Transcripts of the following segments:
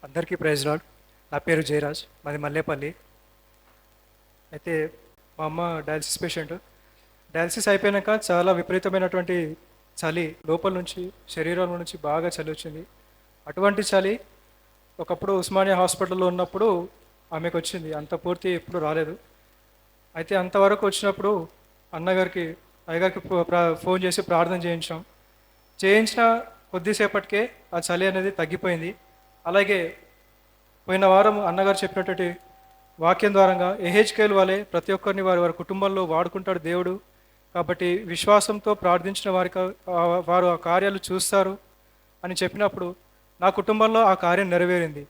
అందరికీ praise lord. నా పేరు జయరాజ్, మాది మల్లేపల్లి. అయితే మా అమ్మ డయాలసిస్ పేషెంట్. డయాలసిస్ అయిపోయాక చాలా విపరీతమైనటువంటి చలి లోపల నుంచి, శరీరం నుంచి బాగా చలి వచ్చింది. అటువంటి చలి ఒకప్పుడు ఉస్మానియా హాస్పిటల్లో ఉన్నప్పుడు ఆమెకు వచ్చింది, అంత పూర్తి ఎప్పుడు రాలేదు. అయితే అంతవరకు వచ్చినప్పుడు అన్నగారికి అయ్యగారికి ఫోన్ చేసి ప్రార్థన చేయించిన కొద్దిసేపటికే ఆ చలి అనేది తగ్గిపోయింది. అలాగే పోయిన వారం అన్నగారు చెప్పినటువంటి వాక్యం ద్వారంగా ఎహెచ్కేల్ వలె ప్రతి ఒక్కరిని వారి వారి కుటుంబంలో వాడుకుంటాడు దేవుడు. కాబట్టి విశ్వాసంతో ప్రార్థించిన వారికి వారు ఆ కార్యాలు చూస్తారు అని చెప్పినప్పుడు నా కుటుంబంలో ఆ కార్యం నెరవేరింది.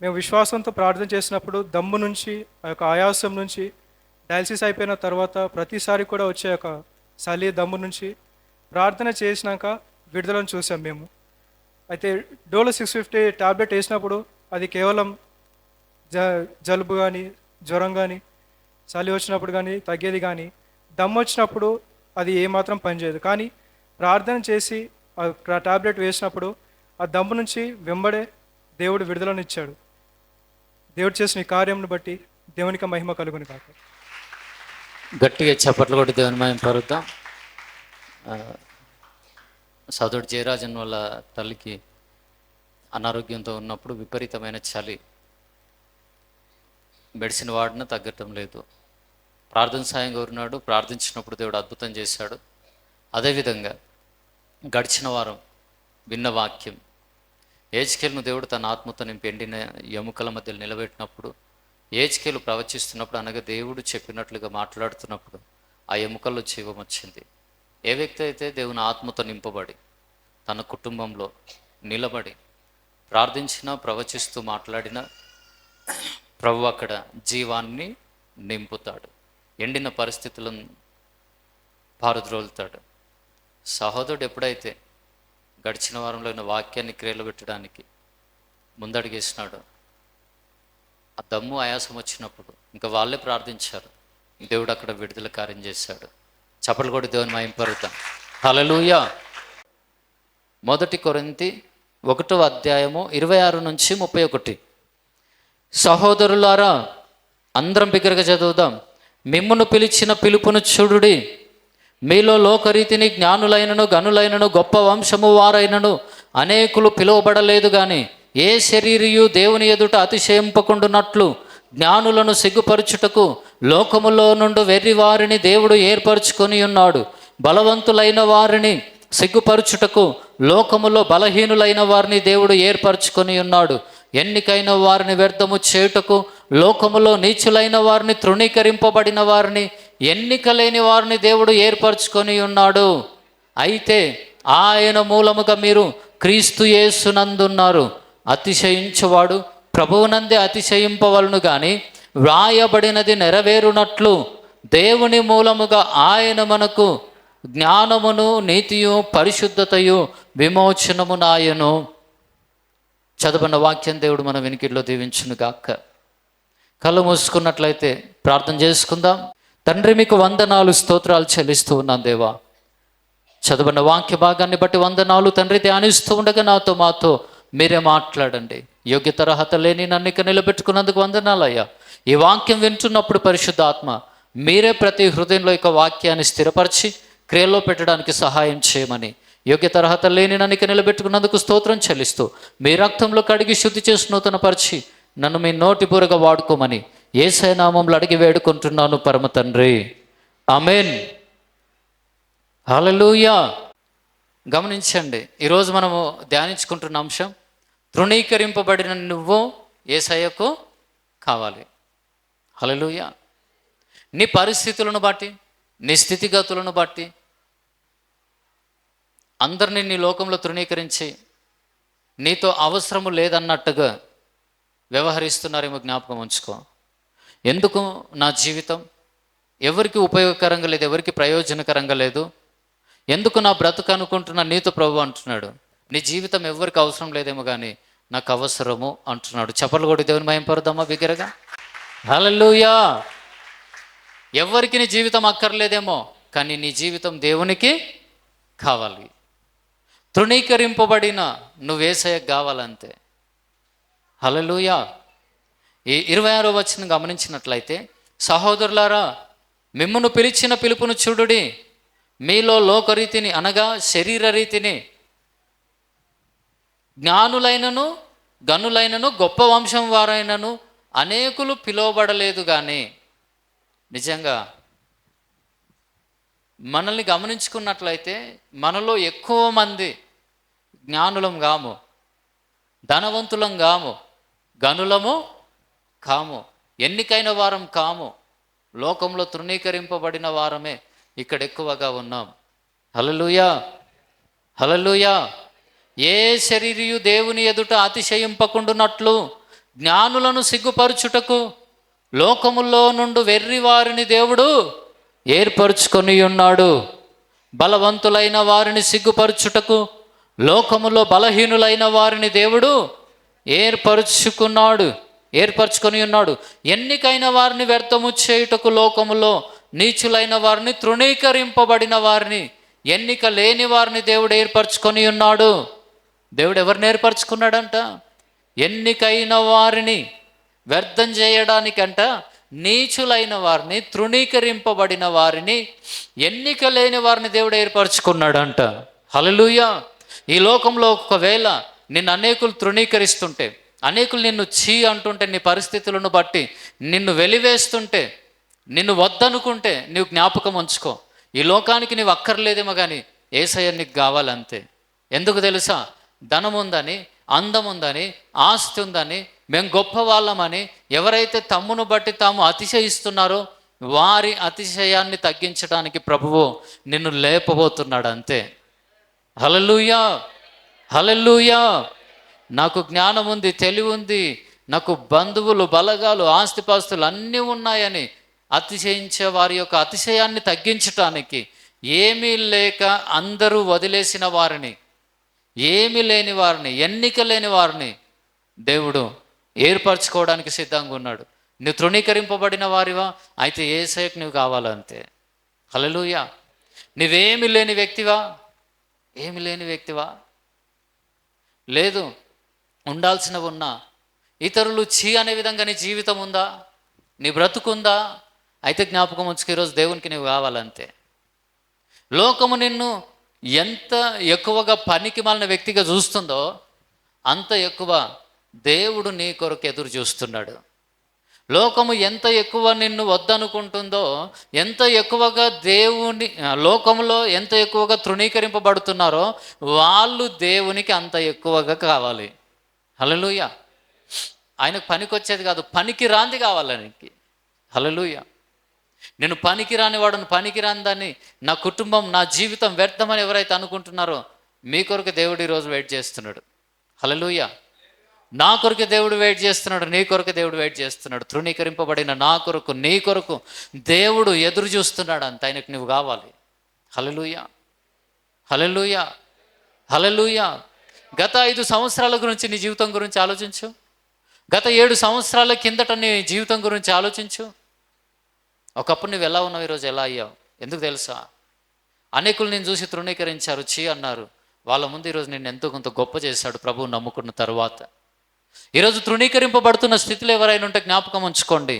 మేము విశ్వాసంతో ప్రార్థన చేసినప్పుడు దమ్ము నుంచి, ఆ యొక్క ఆయాసం నుంచి, డయాలసిస్ అయిపోయిన తర్వాత ప్రతిసారి కూడా వచ్చే ఒక చలి దమ్ము నుంచి ప్రార్థన చేసినాక విడుదలను చూసాం మేము. అయితే డోలో 650 ట్యాబ్లెట్ వేసినప్పుడు అది కేవలం జలుబు కానీ, జ్వరం కానీ, చలి వచ్చినప్పుడు కానీ తగ్గేది, కానీ దమ్ము వచ్చినప్పుడు అది ఏమాత్రం పనిచేయదు. కానీ ప్రార్థన చేసి ఆ ట్యాబ్లెట్ వేసినప్పుడు ఆ దమ్ము నుంచి వెంబడే దేవుడు విడుదలను ఇచ్చాడు. దేవుడు చేసిన ఈ కార్యంను బట్టి దేవునికి మహిమ కలుగుని కాక. గట్టిగా చప్పట్లు కొట్టి దేవుని మహిమ పరుద్దాం. సోదరుడు జయరాజన్ వాళ్ళ తల్లికి అనారోగ్యంతో ఉన్నప్పుడు విపరీతమైన చలి, మెడిసిన్ వాడినా తగ్గటం లేదు. ప్రార్థన సాయం కోరినాడు, ప్రార్థించినప్పుడు దేవుడు అద్భుతం చేశాడు. అదేవిధంగా గడిచిన వారం విన్న వాక్యం, ఏజ్కేలును దేవుడు తన ఆత్మతో నింపి ఎండిన ఎముకల మధ్యలో నిలబెట్టినప్పుడు, ఏజ్కేలు ప్రవచిస్తున్నప్పుడు అనగా దేవుడు చెప్పినట్లుగా మాట్లాడుతున్నప్పుడు ఆ ఎముకల్లో జీవం వచ్చింది. ఏ వ్యక్తి అయితే దేవుని ఆత్మతో నింపబడి తన కుటుంబంలో నిలబడి ప్రార్థించినా, ప్రవచిస్తూ మాట్లాడినా ప్రభు అక్కడ జీవాన్ని నింపుతాడు, ఎండిన పరిస్థితులను పారద్రోలుతాడు. సహోదరుడు ఎప్పుడైతే గడిచిన వారంలో ఉన్న వాక్యాన్ని క్రియలు పెట్టడానికి ముందడిగేసినాడు, ఆ దమ్ము ఆయాసం వచ్చినప్పుడు ఇంకా వాళ్ళే ప్రార్థించారు, దేవుడు అక్కడ విడుదల కార్యం చేశాడు. చప్పట్లు కొట్టి దేవుని మహిమ పరుద్దాం. హల్లెలూయా. 1 కొరింథీ 1:26-31. సహోదరులారా, అందరం బిగ్గరగా చదువుదాం. మిమ్మును పిలిచిన పిలుపును చూడుడి. మీలో లోకరీతిని జ్ఞానులైనను, గనులైనను, గొప్ప వంశము వారైనను అనేకులు పిలువబడలేదు. కానీ ఏ శరీరియు దేవుని ఎదుట అతిశయింపకుండునట్లు జ్ఞానులను సిగ్గుపరచుటకు లోకములో నుండి వెర్రి వారిని దేవుడు ఏర్పరచుకొని ఉన్నాడు. బలవంతులైన వారిని సిగ్గుపరచుటకు లోకములో బలహీనులైన వారిని దేవుడు ఏర్పరచుకొని ఉన్నాడు. ఎన్నికైన వారిని వ్యర్థము చేయుటకు లోకములో నీచులైన వారిని, తృణీకరింపబడిన వారిని, ఎన్నిక లేని వారిని దేవుడు ఏర్పరచుకొని ఉన్నాడు. అయితే ఆయన మూలముగా మీరు క్రీస్తు యేసునందున్నారు. అతిశయించువాడు ప్రభువునందే అతిశయింపవలను. కానీ వ్రాయబడినది నెరవేరునట్లు దేవుని మూలముగా ఆయన మనకు జ్ఞానమును, నీతియు, పరిశుద్ధతయు, విమోచనమునాయను. చదువున్న వాక్యం దేవుడు మన వినికిడిలో దీవించును గాక. కళ్ళు మూసుకున్నట్లయితే ప్రార్థన చేసుకుందాం. తండ్రి, మీకు వందనాలు, స్తోత్రాలు చెల్లిస్తూ ఉన్నాను దేవా. చదువున్న వాక్య భాగాన్ని బట్టి వందనాలు తండ్రి. ధ్యానిస్తూ ఉండగా నాతో మాతో మీరే మాట్లాడండి. యోగ్యత అర్హత లేని నన్ను ఇక నిలబెట్టుకున్నందుకు వందనాలయ్యా. ఈ వాక్యం వింటున్నప్పుడు పరిశుద్ధాత్మ మీరే ప్రతి హృదయంలో ఇక వాక్యాన్ని స్థిరపరిచి క్రియలో పెట్టడానికి సహాయం చేయమని, యోగ్యత అర్హత లేని నన్ను ఇక నిలబెట్టుకున్నందుకు స్తోత్రం చెల్లిస్తూ, మీ రక్తంలో కడిగి శుద్ధి చేసి నూతనపరిచి నన్ను మీ నోటి బూరగా వాడుకోమని యేసయ్య నామములో అడిగి వేడుకుంటున్నాను పరమ తండ్రి, ఆమేన్. హల్లెలూయా. గమనించండి, ఈరోజు మనము ధ్యానించుకుంటున్న అంశం, తృణీకరింపబడిన నువ్వు యేసయ్యకు కావాలి. హల్లెలూయా. నీ పరిస్థితులను బట్టి, నీ స్థితిగతులను బట్టి అందరినీ నీ లోకంలో తృణీకరించి నీతో అవసరము లేదన్నట్టుగా వ్యవహరిస్తున్నారేమో జ్ఞాపకం ఉంచుకో. ఎందుకు నా జీవితం ఎవరికి ఉపయోగకరంగా లేదు, ఎవరికి ప్రయోజనకరంగా లేదు, ఎందుకు నా బ్రతుకు అనుకుంటున్నా నీతో ప్రభు అంటున్నాడు. నీ జీవితం ఎవరికి అవసరం లేదేమో కానీ నాకు అవసరము అంటున్నాడు. చప్పట్లు కొట్టి దేవుని మహిమ పరుద్దామా బిగ్గరగా. హల్లెలూయా. ఎవరికి నీ జీవితం అక్కర్లేదేమో, కానీ నీ జీవితం దేవునికి కావాలి. తృణీకరింపబడిన నువ్వు యేసయ్యకు కావాలంతే. హల్లెలూయా. ఈ 26వ వచనం గమనించినట్లయితే, సహోదరులారా మిమ్మును పిలిచిన పిలుపును చూడుడి, మీలో లోకరీతిని అనగా శరీర రీతిని జ్ఞానులైనను గనులైనను గొప్ప వంశం వారైనను అనేకులు పిలువబడలేదు కానీ. నిజంగా మనల్ని గమనించుకున్నట్లయితే మనలో ఎక్కువ మంది జ్ఞానులం కాము, ధనవంతులం కాము, గనులము కాము, ఎన్నికైన వారం కాము, లోకంలో తృణీకరింపబడిన వారమే ఇక్కడ ఎక్కువగా ఉన్నాం. హల్లెలూయా, హల్లెలూయా. ఏ శరీరియు దేవుని ఎదుట అతిశయింపకుండునట్లు జ్ఞానులను సిగ్గుపరచుటకు లోకములో నుండి వెర్రి వారిని దేవుడు ఏర్పరచుకొని ఉన్నాడు. బలవంతులైన వారిని సిగ్గుపరచుటకు లోకములో బలహీనులైన వారిని దేవుడు ఏర్పరచుకొని ఉన్నాడు. ఎన్నికైన వారిని వ్యర్థము చేయుటకు లోకములో నీచులైన వారిని, తృణీకరింపబడిన వారిని, ఎన్నిక లేని వారిని దేవుడు ఏర్పరచుకొని ఉన్నాడు. దేవుడు ఎవరిని ఏర్పరచుకున్నాడంట? ఎన్నికైన వారిని వ్యర్థం చేయడానికంట నీచులైన వారిని, తృణీకరింపబడిన వారిని, ఎన్నిక లేని వారిని దేవుడు ఏర్పరచుకున్నాడంట. హల్లెలూయా. ఈ లోకంలో ఒకవేళ నిన్ను అనేకులు తృణీకరిస్తుంటే, అనేకులు నిన్ను చీ అంటుంటే, నీ పరిస్థితులను బట్టి నిన్ను వెలివేస్తుంటే, నిన్ను వద్దనుకుంటే నీవు జ్ఞాపకం ఉంచుకో, ఈ లోకానికి నీవు అక్కర్లేదేమో కానీ యేసయ్య నీకు కావాలంతే. ఎందుకు తెలుసా? ధనం ఉందని, అందం ఉందని, ఆస్తి ఉందని, మేము గొప్ప వాళ్ళమని ఎవరైతే తమ్మును బట్టి తాము అతిశయిస్తున్నారో వారి అతిశయాన్ని తగ్గించడానికి ప్రభువు నిన్ను లేపబోతున్నాడు అంతే. హల్లెలూయా, హల్లెలూయా. నాకు జ్ఞానం ఉంది, తెలివి ఉంది, నాకు బంధువులు, బలగాలు, ఆస్తిపాస్తులు అన్నీ ఉన్నాయని అతిశయించే వారి యొక్క అతిశయాన్ని తగ్గించటానికి, ఏమీ లేక అందరూ వదిలేసిన వారిని, ఏమీ లేని వారిని, ఎన్నిక లేని వారిని దేవుడు ఏర్పరచుకోవడానికి సిద్ధంగా ఉన్నాడు. నువ్వు తృణీకరింపబడిన వారివా? అయితే యేసయ్యకు నువ్వు కావాలంతే. హల్లెలూయా. నువ్వేమి లేని వ్యక్తివా? ఏమి లేని వ్యక్తివా? లేదు, ఉండాల్సినవి ఉన్నా, ఇతరులు చీ అనే విధంగా నీ జీవితం ఉందా? నీ బ్రతుకుందా? అయితే జ్ఞాపకం ఉంచుకు ఈరోజు దేవునికి నువ్వు కావాలంతే. లోకము నిన్ను ఎంత ఎక్కువగా పనికి మాలిన వ్యక్తిగా చూస్తుందో అంత ఎక్కువ దేవుడు నీ కొరకు ఎదురు చూస్తున్నాడు. లోకము ఎంత ఎక్కువ నిన్ను వద్దనుకుంటుందో, ఎంత ఎక్కువగా లోకములో ఎంత ఎక్కువగా తృణీకరింపబడుతున్నారో వాళ్ళు దేవునికి అంత ఎక్కువగా కావాలి. హల్లెలూయా. ఆయనకు పనికొచ్చేది కాదు, పనికి రాంది కావాలి ఆయనకి. హల్లెలూయా. నేను పనికి రాని వాడును, పనికి రాందని, నా కుటుంబం, నా జీవితం వ్యర్థమని ఎవరైతే అనుకుంటున్నారో మీ కొరకు దేవుడు ఈరోజు వెయిట్ చేస్తున్నాడు. హల్లెలూయా. నా కొరకు దేవుడు వెయిట్ చేస్తున్నాడు, నీ కొరకు దేవుడు వెయిట్ చేస్తున్నాడు. తృణీకరింపబడిన నా కొరకు, నీ కొరకు దేవుడు ఎదురు చూస్తున్నాడు అంత. ఆయనకు నువ్వు కావాలి. హల్లెలూయా, హల్లెలూయా, హల్లెలూయా. గత 5 సంవత్సరాల గురించి నీ జీవితం గురించి ఆలోచించు. గత 7 సంవత్సరాల కిందట నీ జీవితం గురించి ఆలోచించు. ఒకప్పుడు నువ్వు ఎలా ఉన్నావు, ఈరోజు ఎలా అయ్యావు? ఎందుకు తెలుసా? అనేకులు నేను చూసి తృణీకరించారు, చీ అన్నారు. వాళ్ళ ముందు ఈరోజు నేను ఎంతో కొంత గొప్ప చేశాడు ప్రభువు నమ్ముకున్న తర్వాత. ఈరోజు తృణీకరింపబడుతున్న స్థితిలో ఎవరైనా ఉంటే జ్ఞాపకం ఉంచుకోండి.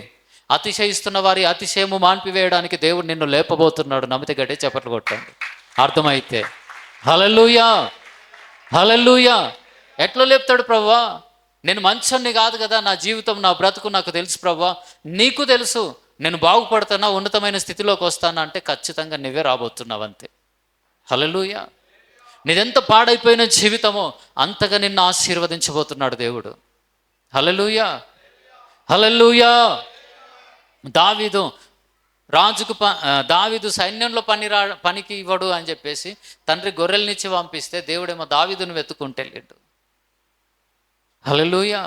అతిశయిస్తున్న వారి అతిశయము మాన్పివేయడానికి దేవుడు నిన్ను లేపబోతున్నాడు. నమ్మితే గట్టే చప్పట్లు కొట్టండి అర్థమైతే. హల్లెలూయా, హల్లెలూయా. ఎట్లా లేపుతాడు ప్రభువా? నేను మంచోన్ని కాదు కదా, నా జీవితం, నా బ్రతుకు నాకు తెలుసు ప్రభువా. నీకు తెలుసు నేను బాగుపడతానా, ఉన్నతమైన స్థితిలోకి వస్తానా అంటే ఖచ్చితంగా నువ్వే రాబోతున్నావు అంతే. హల్లెలూయా. నీదెంత పాడైపోయిన జీవితమో అంతగా నిన్ను ఆశీర్వదించబోతున్నాడు దేవుడు. హల్లెలూయా, హల్లెలూయా. దావీదు సైన్యంలో పనికి ఇవ్వడు అని చెప్పేసి తండ్రి గొర్రెలనిచ్చి పంపిస్తే దేవుడేమో దావీదును వెతుక్కుంటే వెళ్ళాడు. హల్లెలూయా.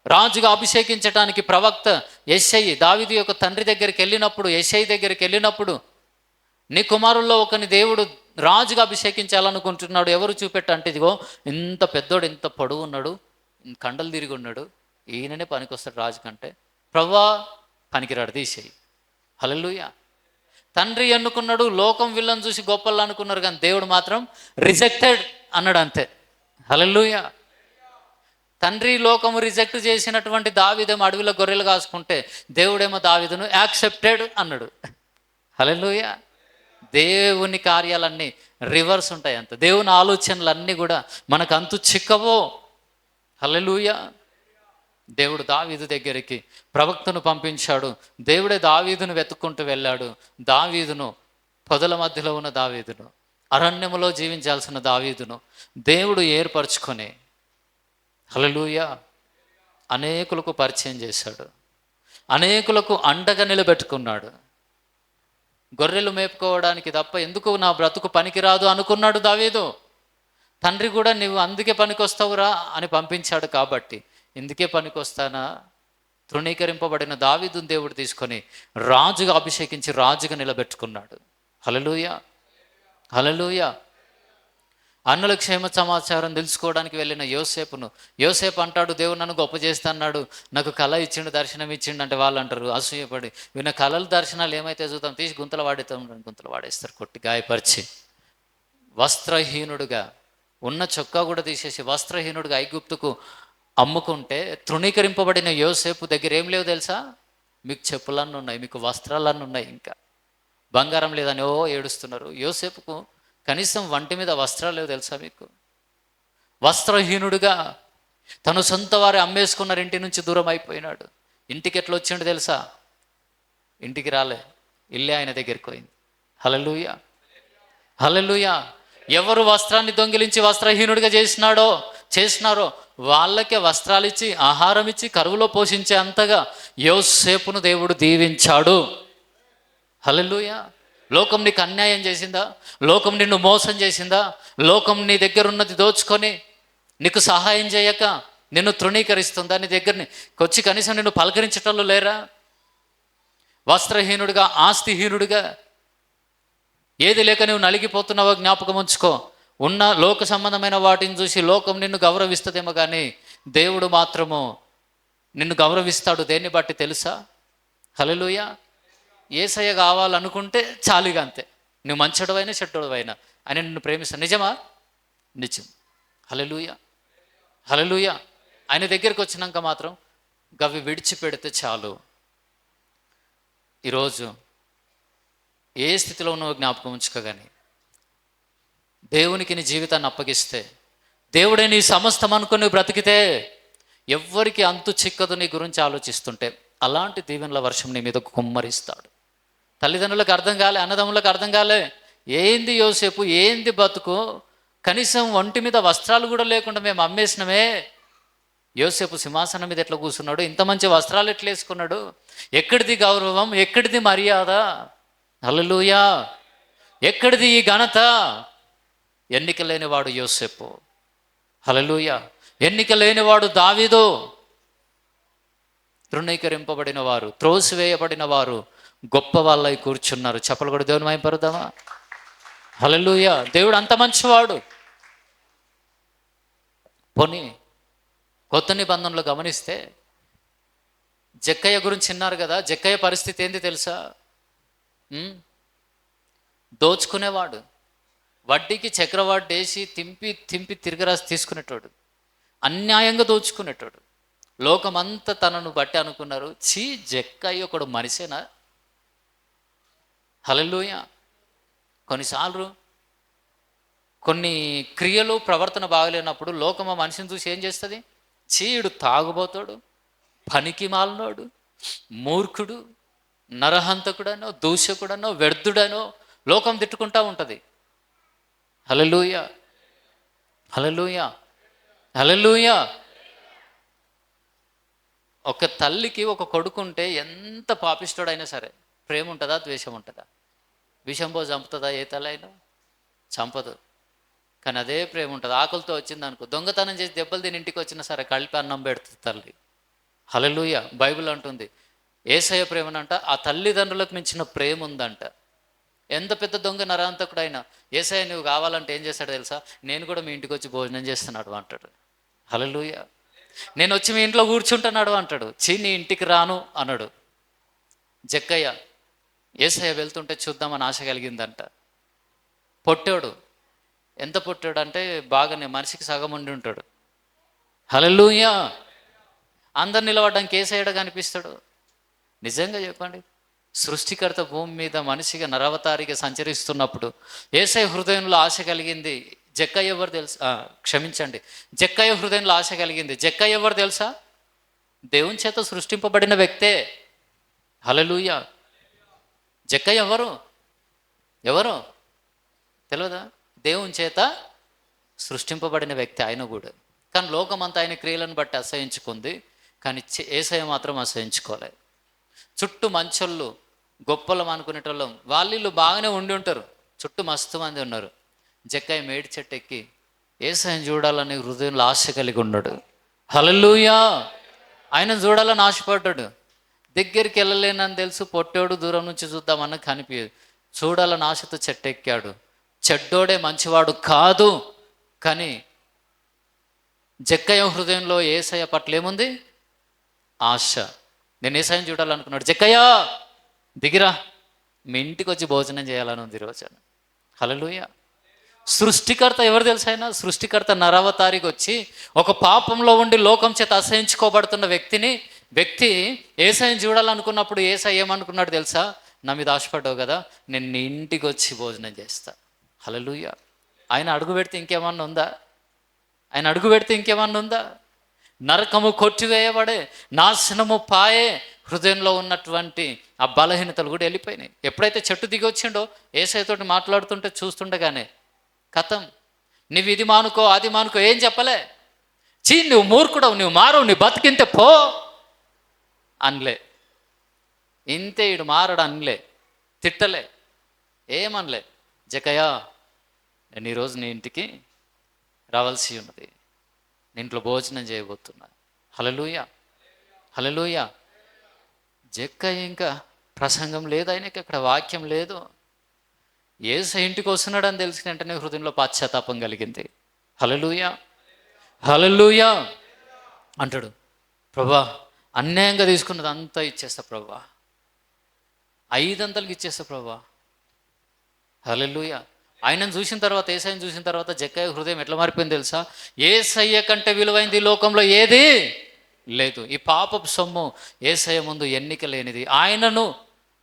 రాజుగా అభిషేకించడానికి ప్రవక్త యెషయి దావీదు యొక్క తండ్రి దగ్గరికి వెళ్ళినప్పుడు, యెషయి దగ్గరికి వెళ్ళినప్పుడు, నీ కుమారుల్లో ఒకని దేవుడు రాజుగా అభిషేకించాలనుకుంటున్నాడు, ఎవరు చూపెట్టంటే ఇదిగో ఇంత పెద్దోడు, ఇంత పొడవు ఉన్నాడు, కండలు తిరిగి ఉన్నాడు, ఈయననే పనికొస్తాడు రాజు కంటే. ప్రభువా పనికిరాడు, తీసేయి. హల్లెలూయా. తండ్రి ఎన్నుకున్నాడు, లోకం వీళ్ళని చూసి గొప్పలు అనుకున్నారు, కానీ దేవుడు మాత్రం రిజెక్టెడ్ అన్నాడు అంతే. హల్లెలూయా. తండ్రి లోకము రిజెక్ట్ చేసినటువంటి దావీదేమో అడవిలో గొర్రెలు కాసుకుంటే దేవుడేమో దావీదును యాక్సెప్టెడ్ అన్నాడు. హల్లెలూయా. దేవుని కార్యాలన్నీ రివర్స్ ఉంటాయి. అంత దేవుని ఆలోచనలన్నీ కూడా మనకు అంతు చిక్కవో. హల్లెలూయా. దేవుడు దావీదు దగ్గరికి ప్రవక్తను పంపించాడు. దేవుడే దావీదును వెతుక్కుంటూ వెళ్ళాడు. దావీదును, పొదల మధ్యలో ఉన్న దావీదును, అరణ్యములో జీవించాల్సిన దావీదును దేవుడు ఏర్పరచుకొని హల్లెలూయా అనేకులకు పరిచయం చేశాడు. అనేకులకు అండగా నిలబెట్టుకున్నాడు. గొర్రెలు మేపుకోవడానికి తప్ప ఎందుకు నా బ్రతుకు పనికిరాదు అనుకున్నాడు దావీదు. తండ్రి కూడా నువ్వు అందుకే పనికొస్తావురా అని పంపించాడు. కాబట్టి ఎందుకే పనికొస్తానా, తృణీకరింపబడిన దావీదును దేవుడు తీసుకొని రాజుగా అభిషేకించి రాజుగా నిలబెట్టుకున్నాడు. హల్లెలూయా. హల్లెలూయా. అన్నుల క్షేమ సమాచారం తెలుసుకోవడానికి వెళ్ళిన యోసేపు అంటాడు, దేవుడు నన్ను గొప్ప చేస్తా అన్నాడు, నాకు కళ ఇచ్చిండు, దర్శనం ఇచ్చిండు అంటే వాళ్ళు అంటారు అసూయపడి, విన్న కళలు దర్శనాలు ఏమైతే చూద్దాం తీసి గుంతలు వాడేస్తారు కొట్టి గాయపరిచి. వస్త్రహీనుడుగా ఉన్న చొక్కా కూడా తీసేసి వస్త్రహీనుడుగా ఐగుప్తుకు అమ్ముకుంటే తృణీకరింపబడిన యోసేపు దగ్గర ఏం లేవు తెలుసా? మీకు చెప్పులన్నీ ఉన్నాయి, మీకు వస్త్రాలన్నీ ఉన్నాయి, ఇంకా బంగారం లేదని ఏడుస్తున్నారు. యోసేపుకు కనీసం వంటి మీద వస్త్రాలు లేవు తెలుసా మీకు? వస్త్రహీనుడుగా తను సొంత వారి అమ్మేసుకున్నారు, ఇంటి నుంచి దూరం అయిపోయినాడు. ఇంటికి ఎట్లా వచ్చిండు తెలుసా? ఇంటికి రాలే, ఇల్లే ఆయన దగ్గరికి పోయింది. హల్లెలూయా. హల్లెలూయా. ఎవరు వస్త్రాన్ని దొంగిలించి వస్త్రహీనుడిగా చేసినారో వాళ్ళకే వస్త్రాలు ఇచ్చి ఆహారం ఇచ్చి కరువులో పోషించే అంతగా యోసేపును దేవుడు దీవించాడు. హల్లెలూయా. లోకం నీకు అన్యాయం చేసిందా? లోకం నిన్ను మోసం చేసిందా? లోకం నీ దగ్గర ఉన్నది దోచుకొని నీకు సహాయం చేయక నిన్ను తృణీకరిస్తుందా? నీ దగ్గరని వచ్చి కనీసం నిన్ను పలకరించటంలో లేరా? వస్త్రహీనుడిగా, ఆస్తిహీనుడిగా, ఏది లేక నువ్వు నలిగిపోతున్నావో జ్ఞాపకం ఉంచుకో. ఉన్న లోక సంబంధమైన వాటిని చూసి లోకం నిన్ను గౌరవిస్తుందేమో కానీ దేవుడు మాత్రము నిన్ను గౌరవిస్తాడు. దేన్ని బట్టి తెలుసా? హల్లెలూయా. యేసయ్య కావాలనుకుంటే చాలుగా, అంతే. నువ్వు మంచోడువైనా చెడ్డోడువైనా ఆయన నిన్ను ప్రేమిస్తాడు. నిజమా? నిజం. హల్లెలూయా. హల్లెలూయా. ఆయన దగ్గరికి వచ్చినాక మాత్రం గవి విడిచిపెడితే చాలు. ఈరోజు ఏ స్థితిలో ఉన్నావో జ్ఞాపకం ఉంచుకోగాని దేవునికి నీ జీవితాన్ని అప్పగిస్తే, దేవుడే నీ సమస్తం అనుకుని బ్రతికితే ఎవ్వరికి అంతు చిక్కదు. నీ గురించి ఆలోచిస్తుంటే అలాంటి దీవెనల వర్షం నీ మీద కుమ్మరిస్తాడు. తల్లిదండ్రులకు అర్థం కాలే, అన్నదమ్ములకు అర్థం కాలే, ఏంది యోసేపు, ఏంది బతుకు, కనీసం ఒంటి మీద వస్త్రాలు కూడా లేకుండా మేము అమ్మేసినమే. యోసేపు సింహాసనం మీద ఎట్లా కూర్చున్నాడు, ఇంత మంచి వస్త్రాలు ఎట్లా వేసుకున్నాడు, ఎక్కడిది గౌరవం, ఎక్కడిది మర్యాద? హల్లెలూయా. ఎక్కడిది ఈ ఘనత? ఎన్నిక లేనివాడు యోసేపు. హల్లెలూయా. ఎన్నిక లేనివాడు దావీదు. తృణీకరింపబడిన వారు, త్రోసివేయబడిన వారు గొప్ప వాళ్ళై కూర్చున్నారు. చెప్పలు కూడా దేవుని మహిమపరుద్దామా? హల్లెలూయా. దేవుడు అంత మంచివాడు. పోనీ కొత్త నిబంధనలు గమనిస్తే జక్కయ్య గురించి విన్నారు కదా. జక్కయ్య పరిస్థితి ఏంది తెలుసా? దోచుకునేవాడు, వడ్డీకి చక్రవాడ్డి వేసి తింపి తిరగరాసి తీసుకునేటోడు, అన్యాయంగా దోచుకునేటోడు. లోకమంతా తనను బట్టి అనుకున్నారు, చీ జక్కయ్య ఒకడు మనిషేనా? హల్లెలూయా. కొన్నిసార్లు కొన్ని క్రియలు ప్రవర్తన బాగలేనప్పుడు లోకం ఆ మనిషిని చూసి ఏం చేస్తుంది? చీడు తాగుబోతాడు, పనికి మాలినోడు, మూర్ఖుడు, నరహంతకుడనో, దూషకుడనో, వ్యర్థుడనో లోకం తిట్టుకుంటా ఉంటుంది. హల్లెలూయా. హల్లెలూయా. హల్లెలూయా. ఒక తల్లికి ఒక కొడుకుంటే ఎంత పాపిష్టుడైనా సరే ప్రేమ ఉంటుందా, ద్వేషం ఉంటుందా? విషంబో చంపుతుందా ఏ తల్లి అయినా? చంపదు. కానీ అదే ప్రేమ ఉంటుంది. ఆకలితో వచ్చింది అనుకో, దొంగతనం చేసి దెబ్బలు తిని ఇంటికి వచ్చినా సరే కలిపి అన్నం పెడుతుంది తల్లి. హల్లెలూయా. బైబిల్ అంటుంది యేసయ్య ప్రేమనంట ఆ తల్లిదండ్రులకు మించిన ప్రేమ ఉందంట. ఎంత పెద్ద దొంగ నరాంతకుడైనా యేసయ్య నువ్వు కావాలంటే ఏం చేస్తాడు తెలుసా? నేను కూడా మీ ఇంటికి వచ్చి భోజనం చేస్తున్నాడు అంటాడు. హల్లెలూయా. నేను వచ్చి మీ ఇంట్లో కూర్చుంటున్నాడు అంటాడు. చీ నీ ఇంటికి రాను అన్నాడు. జక్కయ్య యేసయ్య వెళ్తుంటే చూద్దామని ఆశ కలిగిందంట. పొట్టాడు. ఎంత పొట్టాడు అంటే బాగానే మనిషికి సగం ఉండి ఉంటాడు. హల్లెలూయా. అందరు నిలబడడానికి ఏసయ్యడ కనిపిస్తాడు? నిజంగా చెప్పండి. సృష్టికర్త భూమి మీద మనిషిగా నరవతారిగా సంచరిస్తున్నప్పుడు ఏసయ్య హృదయంలో ఆశ కలిగింది. జక్కయ్య ఎవరు తెలుసా? క్షమించండి, జక్కయ్య హృదయంలో ఆశ కలిగింది. జక్కయ్య ఎవరు తెలుసా? దేవుని చేత సృష్టింపబడిన వ్యక్తే. హల్లెలూయా. జక్కయ్య ఎవరు? ఎవరు తెలియదా? దేవుని చేత సృష్టింపబడిన వ్యక్తి ఆయన కూడా. కానీ లోకమంతా ఆయన క్రియలను బట్టి అసహించుకుంది, కానీ యేసయ్య మాత్రం అసహించుకోలేదు. చుట్టూ మంచోళ్ళు, గొప్పలం అనుకునేటోళ్ళం, వాళ్ళు బాగానే ఉండి ఉంటారు, చుట్టూ మస్తు మంది ఉన్నారు. జక్కయ్య మేడి చెట్టు ఎక్కి యేసయ్యను చూడాలని హృదయంలో ఆశ కలిగి ఉన్నాడు. హల్లెలూయా. ఆయనను చూడాలని ఆశపడ్డాడు. దగ్గరికి వెళ్ళలేనని తెలుసు, పొట్టోడు దూరం నుంచి చూద్దామన్న కనిపించదు. చూడాలని ఆశతో చెట్టు ఎక్కాడు. చెడ్డోడే మంచివాడు కాదు, కానీ జక్కయ్య హృదయంలో యేసయ్య పట్ల ఏముంది? ఆశ. నేను యేసయ్యను చూడాలనుకున్నాడు. జక్కయ్య దిగిరా, మీ ఇంటికి వచ్చి భోజనం చేయాలని ఉంది ఈరోజు. హల్లెలూయా. సృష్టికర్త ఎవరు తెలుసు? ఆయన సృష్టికర్త నరవతారికి వచ్చి ఒక పాపంలో ఉండి లోకం చేత అసహించుకోబడుతున్న వ్యక్తి యేసయ్యను చూడాలనుకున్నప్పుడు యేసయ్య ఏమనుకున్నాడు తెలుసా? నా మీద ఆశపడ్డావు కదా, నేను నీ ఇంటికి వచ్చి భోజనం చేస్తా. హల్లెలూయా. ఆయన అడుగు పెడితే ఇంకేమన్నా ఉందా? ఆయన అడుగు పెడితే ఇంకేమన్నా ఉందా? నరకము కొట్టివేయబడే, నాశనము పాయే, హృదయంలో ఉన్నటువంటి ఆ బలహీనతలు కూడా వెళ్ళిపోయినాయి. ఎప్పుడైతే చెట్టు దిగి వచ్చిండో యేసయ్యతోటి మాట్లాడుతుంటే చూస్తుండగానే కథం, నువ్వు ఇది మానుకో అది మానుకో ఏం చెప్పలే. నువ్వు మూర్ఖుడవు, నువ్వు మారవు, నీ బతికింతే పో అనలే. ఇంతే, ఇడు మారడు అనలే, తిట్టలే, ఏమనలే. జక్కయ్య నేను ఈరోజు నీ ఇంటికి రావాల్సి ఉన్నది, నీ ఇంట్లో భోజనం చేయబోతున్నా. హల్లెలూయా. హల్లెలూయా. జక్కయ్య ఇంకా ప్రసంగం లేదు, ఆయనకి అక్కడ వాక్యం లేదు. యేసయ్య ఇంటికి వస్తున్నాడు అని తెలిసిన వెంటనే హృదయంలో పశ్చాత్తాపం కలిగింది. హల్లెలూయా. హల్లెలూయా అంటాడు. ప్రభా, అన్యాయంగా తీసుకున్నది అంతా ఇచ్చేస్తా ప్రభా, 500కి ఇచ్చేస్తా ప్రభా. హల్లెలూయా. ఆయనను చూసిన తర్వాత, యేసయ్యను చూసిన తర్వాత జక్కయ్య హృదయం ఎట్లా మారిపోయింది తెలుసా? యేసయ్య కంటే విలువైంది ఈ లోకంలో ఏది లేదు. ఈ పాపపు సొమ్ము యేసయ్య ముందు ఎన్నిక లేనిది. ఆయనను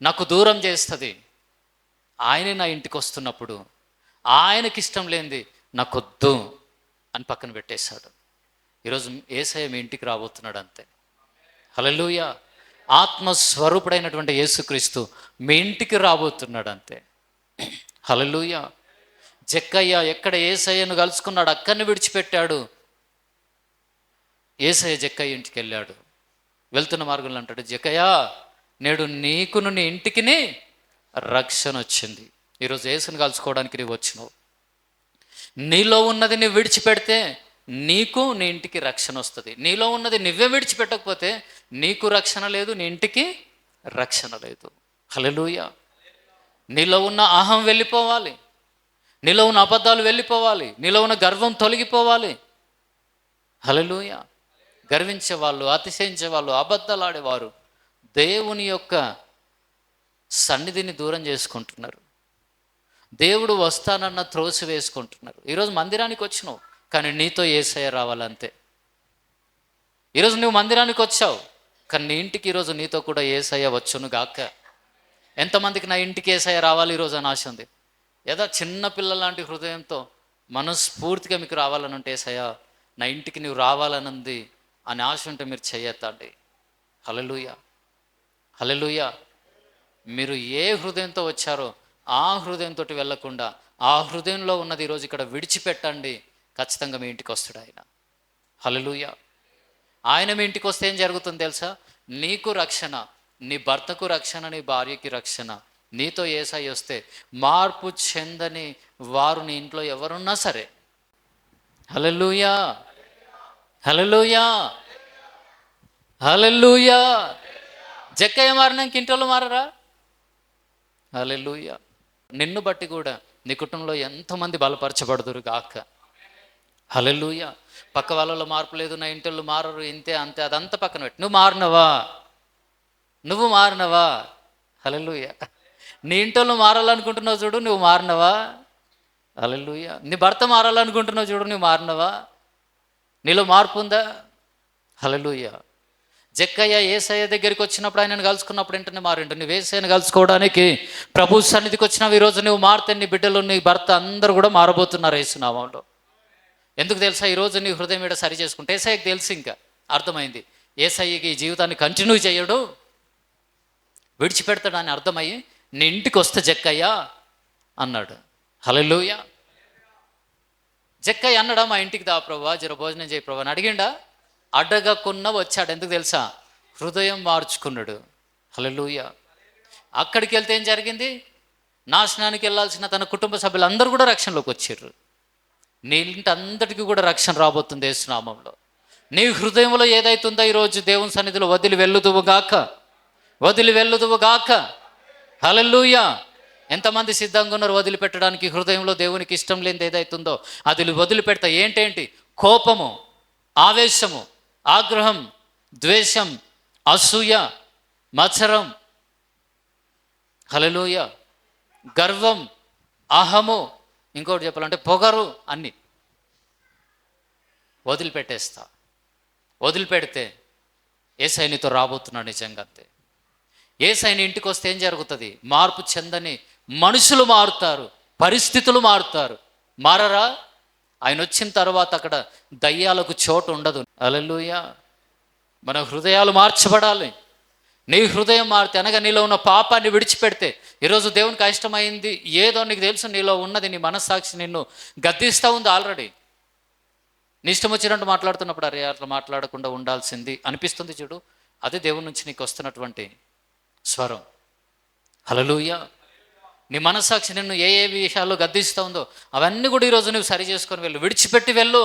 నాకు దూరం చేస్తుంది. ఆయనే నా ఇంటికి వస్తున్నప్పుడు ఆయనకి ఇష్టం లేనిది నాకొద్దు అని పక్కన పెట్టేశాడు. ఈరోజు యేసయ్య మీ ఇంటికి రాబోతున్నాడు అంతే. హల్లెలూయా. ఆత్మస్వరూపుడైనటువంటి యేసుక్రీస్తు మీ ఇంటికి రాబోతున్నాడు అంతే. హల్లెలూయా. జక్కయ్య ఎక్కడ యేసయ్యను కలుసుకున్నాడు అక్కడిని విడిచిపెట్టాడు. యేసయ్య జక్కయ్య ఇంటికి వెళ్ళాడు. వెళ్తున్న మార్గంలో అంటాడు, జక్కయ్య నేడు నీకును నీ ఇంటికిని రక్షణ వచ్చింది. ఈరోజు యేసుని కలుసుకోవడానికి నీవు వచ్చినావు. నీలో ఉన్నది నువ్వు విడిచిపెడితే నీకు నీ ఇంటికి రక్షణ వస్తుంది. నీలో ఉన్నది నువ్వే విడిచిపెట్టకపోతే నీకు రక్షణ లేదు, నీ ఇంటికి రక్షణ లేదు. హల్లెలూయా. నీలో ఉన్న అహం వెళ్ళిపోవాలి, నీలో ఉన్న అబద్ధాలు వెళ్ళిపోవాలి, నీలో ఉన్న గర్వం తొలగిపోవాలి. హల్లెలూయా. గర్వించేవాళ్ళు, అతిశయించేవాళ్ళు, అబద్ధాలు ఆడేవారు దేవుని యొక్క సన్నిధిని దూరం చేసుకుంటున్నారు. దేవుడు వస్తానన్న త్రోసి వేసుకుంటున్నారు. ఈరోజు మందిరానికి వచ్చినావు, కానీ నీతో యేసయ్య రావాలంతే. ఈరోజు నువ్వు మందిరానికి వచ్చావు, కానీ నీ ఇంటికి ఈరోజు నీతో కూడా యేసయ్య వచ్చును గాక. ఎంతమందికి నా ఇంటికి యేసయ్య రావాలి ఈరోజు అని ఆశ ఉంది? ఏదో చిన్న పిల్లల లాంటి హృదయంతో మనస్ఫూర్తిగా మీకు రావాలని ఉంటే, యేసయ్య నా ఇంటికి నువ్వు రావాలనుంది అని ఆశ ఉంటే మీరు చెయ్యొద్దండి. హల్లెలూయా. హల్లెలూయా. మీరు ఏ హృదయంతో వచ్చారో ఆ హృదయంతో వెళ్ళకుండా ఆ హృదయంలో ఉన్నది ఈరోజు ఇక్కడ విడిచిపెట్టండి. ఖచ్చితంగా మీ ఇంటికి వస్తాడు ఆయన. హల్లెలూయా. ఆయన మీ ఇంటికి వస్తే ఏం జరుగుతుంది తెలుసా? నీకు రక్షణ, నీ భర్తకు రక్షణ, నీ భార్యకి రక్షణ. నీతో యేసయ్య వస్తే మార్పు చెందని వారు నీ ఇంట్లో ఎవరున్నా సరే. హల్లెలూయా. హల్లెలూయా. హల్లెలూయా. జక్కయ్య మారినాక ఇంట్లో మారరా? హల్లెలూయా. నిన్ను బట్టి కూడా నీ కుటుంబంలో ఎంతమంది బలపరచబడుదురు గాక. హల్లెలూయా. పక్క వాళ్ళలో మార్పు లేదు, నా ఇంట్లో మారరు, ఇంతే అంతే, అదంతా పక్కన పెట్టి నువ్వు మారినవా? హల్లెలూయా. నీ ఇంట్లో మారాలనుకుంటున్నావు చూడు, నువ్వు మారినవా? హల్లెలూయా. నీ భర్త మారాలనుకుంటున్నావు చూడు, నువ్వు మారినవా? నీలో మార్పు ఉందా? హల్లెలూయా. జక్కయ్య యేసయ్య దగ్గరికి వచ్చినప్పుడు, ఆయనను కలుసుకున్నప్పుడు వెంటనే మారిండు. నువ్వు యేసయ్యను కలుసుకోవడానికి ప్రభు సన్నిధికి వచ్చినావు. ఈరోజు నువ్వు మారితే నీ బిడ్డలు, నీ భర్త అందరూ కూడా మారబోతున్నారు యేసునామంలో. ఎందుకు తెలుసా? ఈరోజు నీ హృదయం మీద సరి చేసుకుంటే యేసయ్యకి తెలుసు, ఇంకా అర్థమైంది. యేసయ్యకి ఈ జీవితాన్ని కంటిన్యూ చేయడు, విడిచిపెడతాడని అర్థమయ్యి నీ ఇంటికి వస్తే జక్కయ్య అన్నాడు. హల్లెలూయా. జక్కయ్య అన్నాడా మా ఇంటికి దా ప్రభా, జర భోజనం చేయి ప్రభా అని అడిగిండా? అడగకున్నా వచ్చాడు. ఎందుకు తెలుసా? హృదయం మార్చుకున్నాడు. హల్లెలూయా. అక్కడికి వెళ్తే ఏం జరిగింది? నాశనానికి వెళ్ళాల్సిన తన కుటుంబ సభ్యులందరూ కూడా రక్షణలోకి వచ్చారు. నీ ఇంటి అందరికీ కూడా రక్షణ రాబోతుంది యేసునామంలో. నీ హృదయంలో ఏదైతుందో ఈరోజు దేవుని సన్నిధిలో వదిలి వెళ్ళుదువుగాక, వదిలి వెళ్ళుదువుగాక. హల్లెలూయా. ఎంతమంది సిద్ధంగా ఉన్నారు వదిలిపెట్టడానికి? హృదయంలో దేవునికి ఇష్టం లేనిది ఏదైతుందో అది వదిలిపెడతా. ఏంటేంటి? కోపము, ఆవేశము, ఆగ్రహం, ద్వేషం, అసూయ, మత్సరం, హల్లెలూయా, గర్వం, అహము, ఇంకోటి చెప్పాలంటే పొగరు, అన్నీ వదిలిపెట్టేస్తా. వదిలిపెడితే యేసయ్య నీతో రాబోతున్నాడు నిజంగా. అంతే. యేసయ్య ఇంటికి వస్తే ఏం జరుగుతుంది? మార్పు చెందని మనుషులు మారుతారు, పరిస్థితులు మారుతారు. మారరా? ఆయన వచ్చిన తర్వాత అక్కడ దయ్యాలకు చోటు ఉండదు. హల్లెలూయా. మన హృదయాలు మార్చబడాలి. నీ హృదయం మారితే, అనగా నీలో ఉన్న పాపాన్ని విడిచిపెడితే, ఈరోజు దేవునికి ఇష్టమైంది ఏదో నీకు తెలుసు, నీలో ఉన్నది, నీ మనస్సాక్షి నిన్ను గద్దిస్తూ ఉంది ఆల్రెడీ. నీ ఇష్టం వచ్చినట్టు మాట్లాడుతున్నప్పుడు అరే అట్లా మాట్లాడకుండా ఉండాల్సింది అనిపిస్తుంది చూడు, అదే దేవుని నుంచి నీకు వస్తున్నటువంటి స్వరం. హల్లెలూయా. నీ మనస్సాక్షి నిన్ను ఏ ఏ విషయాల్లో గద్దిస్తూ ఉందో అవన్నీ కూడా ఈరోజు నువ్వు సరి చేసుకొని వెళ్ళు, విడిచిపెట్టి వెళ్ళు.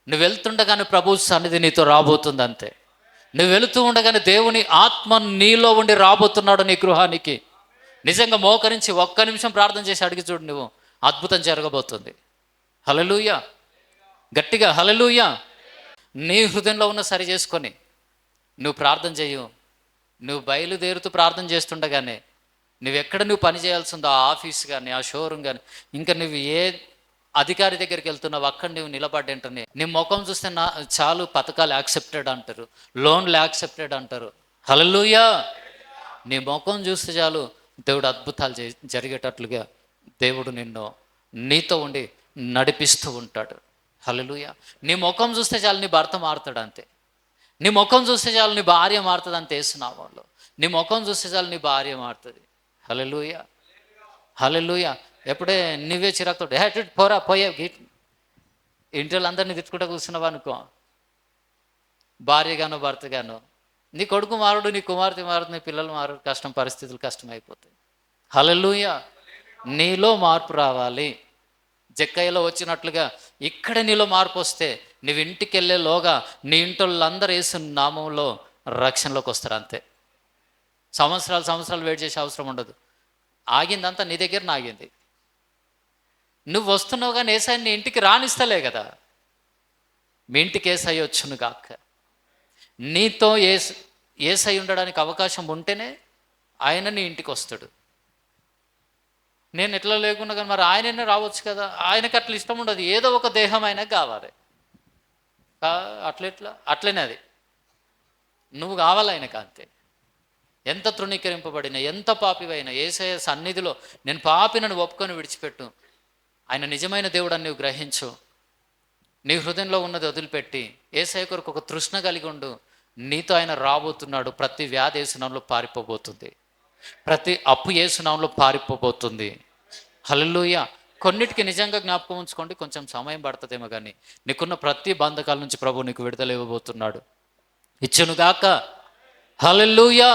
నువ్వు వెళ్తుండగానే ప్రభు సన్నిధి నీతో రాబోతుంది. అంతే. నువ్వు వెళుతూ ఉండగానే దేవుని ఆత్మ నీలో ఉండి రాబోతున్నాడు నీ గృహానికి. నిజంగా మోకరించి ఒక్క నిమిషం ప్రార్థన చేసి అడిగి చూడు, నువ్వు అద్భుతం జరగబోతుంది. హల్లెలూయా. గట్టిగా హల్లెలూయా. నీ హృదయంలో ఉన్న సరి చేసుకొని నువ్వు ప్రార్థన చేయు. నువ్వు బయలుదేరుతూ ప్రార్థన చేస్తుండగానే నువ్వెక్కడ నువ్వు పని చేయాల్సిందో, ఆ ఆఫీస్ కానీ, ఆ షోరూమ్ కానీ, ఇంకా నువ్వు ఏ అధికారి దగ్గరికి వెళ్తున్నావు అక్కడ నువ్వు నిలబడ్డంటనే నీ ముఖం చూస్తే చాలు, పథకాలు యాక్సెప్టెడ్ అంటారు, లోన్లు యాక్సెప్టెడ్ అంటారు. హల్లెలూయా. నీ ముఖం చూస్తే చాలు, దేవుడు అద్భుతాలు జరిగేటట్లుగా దేవుడు నీతో ఉండి నడిపిస్తూ ఉంటాడు. హల్లెలూయా. నీ ముఖం చూస్తే చాలు, నీ భర్త మారుతాడు. అంతే. నీ ముఖం చూస్తే చాలు, నీ భార్య మారుతుంది. అంతే. యేసునామంలో నీ ముఖం చూస్తే చాలు, నీ భార్య మారుతుంది. హల్లెలూయా. హల్లెలూయా. ఎప్పుడే నువ్వే చిరాకుతో పోరా పోయే ఇంట్లో అందరినీ తిట్టుకుంటూ కూర్చున్నావా అనుకో, భార్యగాను భర్తగాను, నీ కొడుకు మారుడు, నీ కుమార్తె మారుడు, నీ పిల్లలు మారుడు, కష్టం, పరిస్థితులు కష్టం అయిపోతాయి. హల్లెలూయా. నీలో మార్పు రావాలి. జక్కయ్యలో వచ్చినట్లుగా ఇక్కడ నీలో మార్పు వస్తే నువ్వు ఇంటికి వెళ్ళేలోగా నీ ఇంటోళ్ళందరూ యేసు నామంలో రక్షణలోకి వస్తారు. అంతే. సంవత్సరాలు వెయిట్ చేసే అవసరం ఉండదు. ఆగిందంతా నీ దగ్గర ఆగింది. నువ్వు వస్తున్నావు కానీ యేసయ్య నీ ఇంటికి రానిస్తలే కదా. మీ ఇంటికి యేసయ్య వచ్చును గాక. నీతో యేసయ్య ఉండడానికి అవకాశం ఉంటేనే ఆయన నీ ఇంటికి వస్తాడు. నేను ఎట్లా లేకుండా కానీ మరి ఆయననే రావచ్చు కదా. ఆయనకి అట్లా ఇష్టం ఉండదు, ఏదో ఒక దేహం ఆయనకు కావాలి. అట్లనే అది నువ్వు కావాలి ఆయనకు. అంతే. ఎంత తృణీకరింపబడిన, ఎంత పాపివైనా యేసయ్య సన్నిధిలో నేను పాపినని ఒప్పుకొని విడిచిపెట్టు. ఆయన నిజమైన దేవుడు అని నువ్వు గ్రహించు. నీ హృదయంలో ఉన్నది వదిలిపెట్టి యేసయ్య కొరకు ఒక తృష్ణ కలిగి ఉండు. నీతో ఆయన రాబోతున్నాడు. ప్రతి వ్యాధి యేసు నామములో పారిపోబోతుంది. ప్రతి అప్పు యేసు నామములో పారిపోబోతుంది. హల్లెలూయా. కొన్నిటికి నిజంగా జ్ఞాపకం ఉంచుకోండి, కొంచెం సమయం పడుతుందేమో కానీ నీకున్న ప్రతి బంధకాల నుంచి ప్రభు నీకు విడుదల ఇవ్వబోతున్నాడు. ఇచ్చునుగాక. హల్లెలూయా.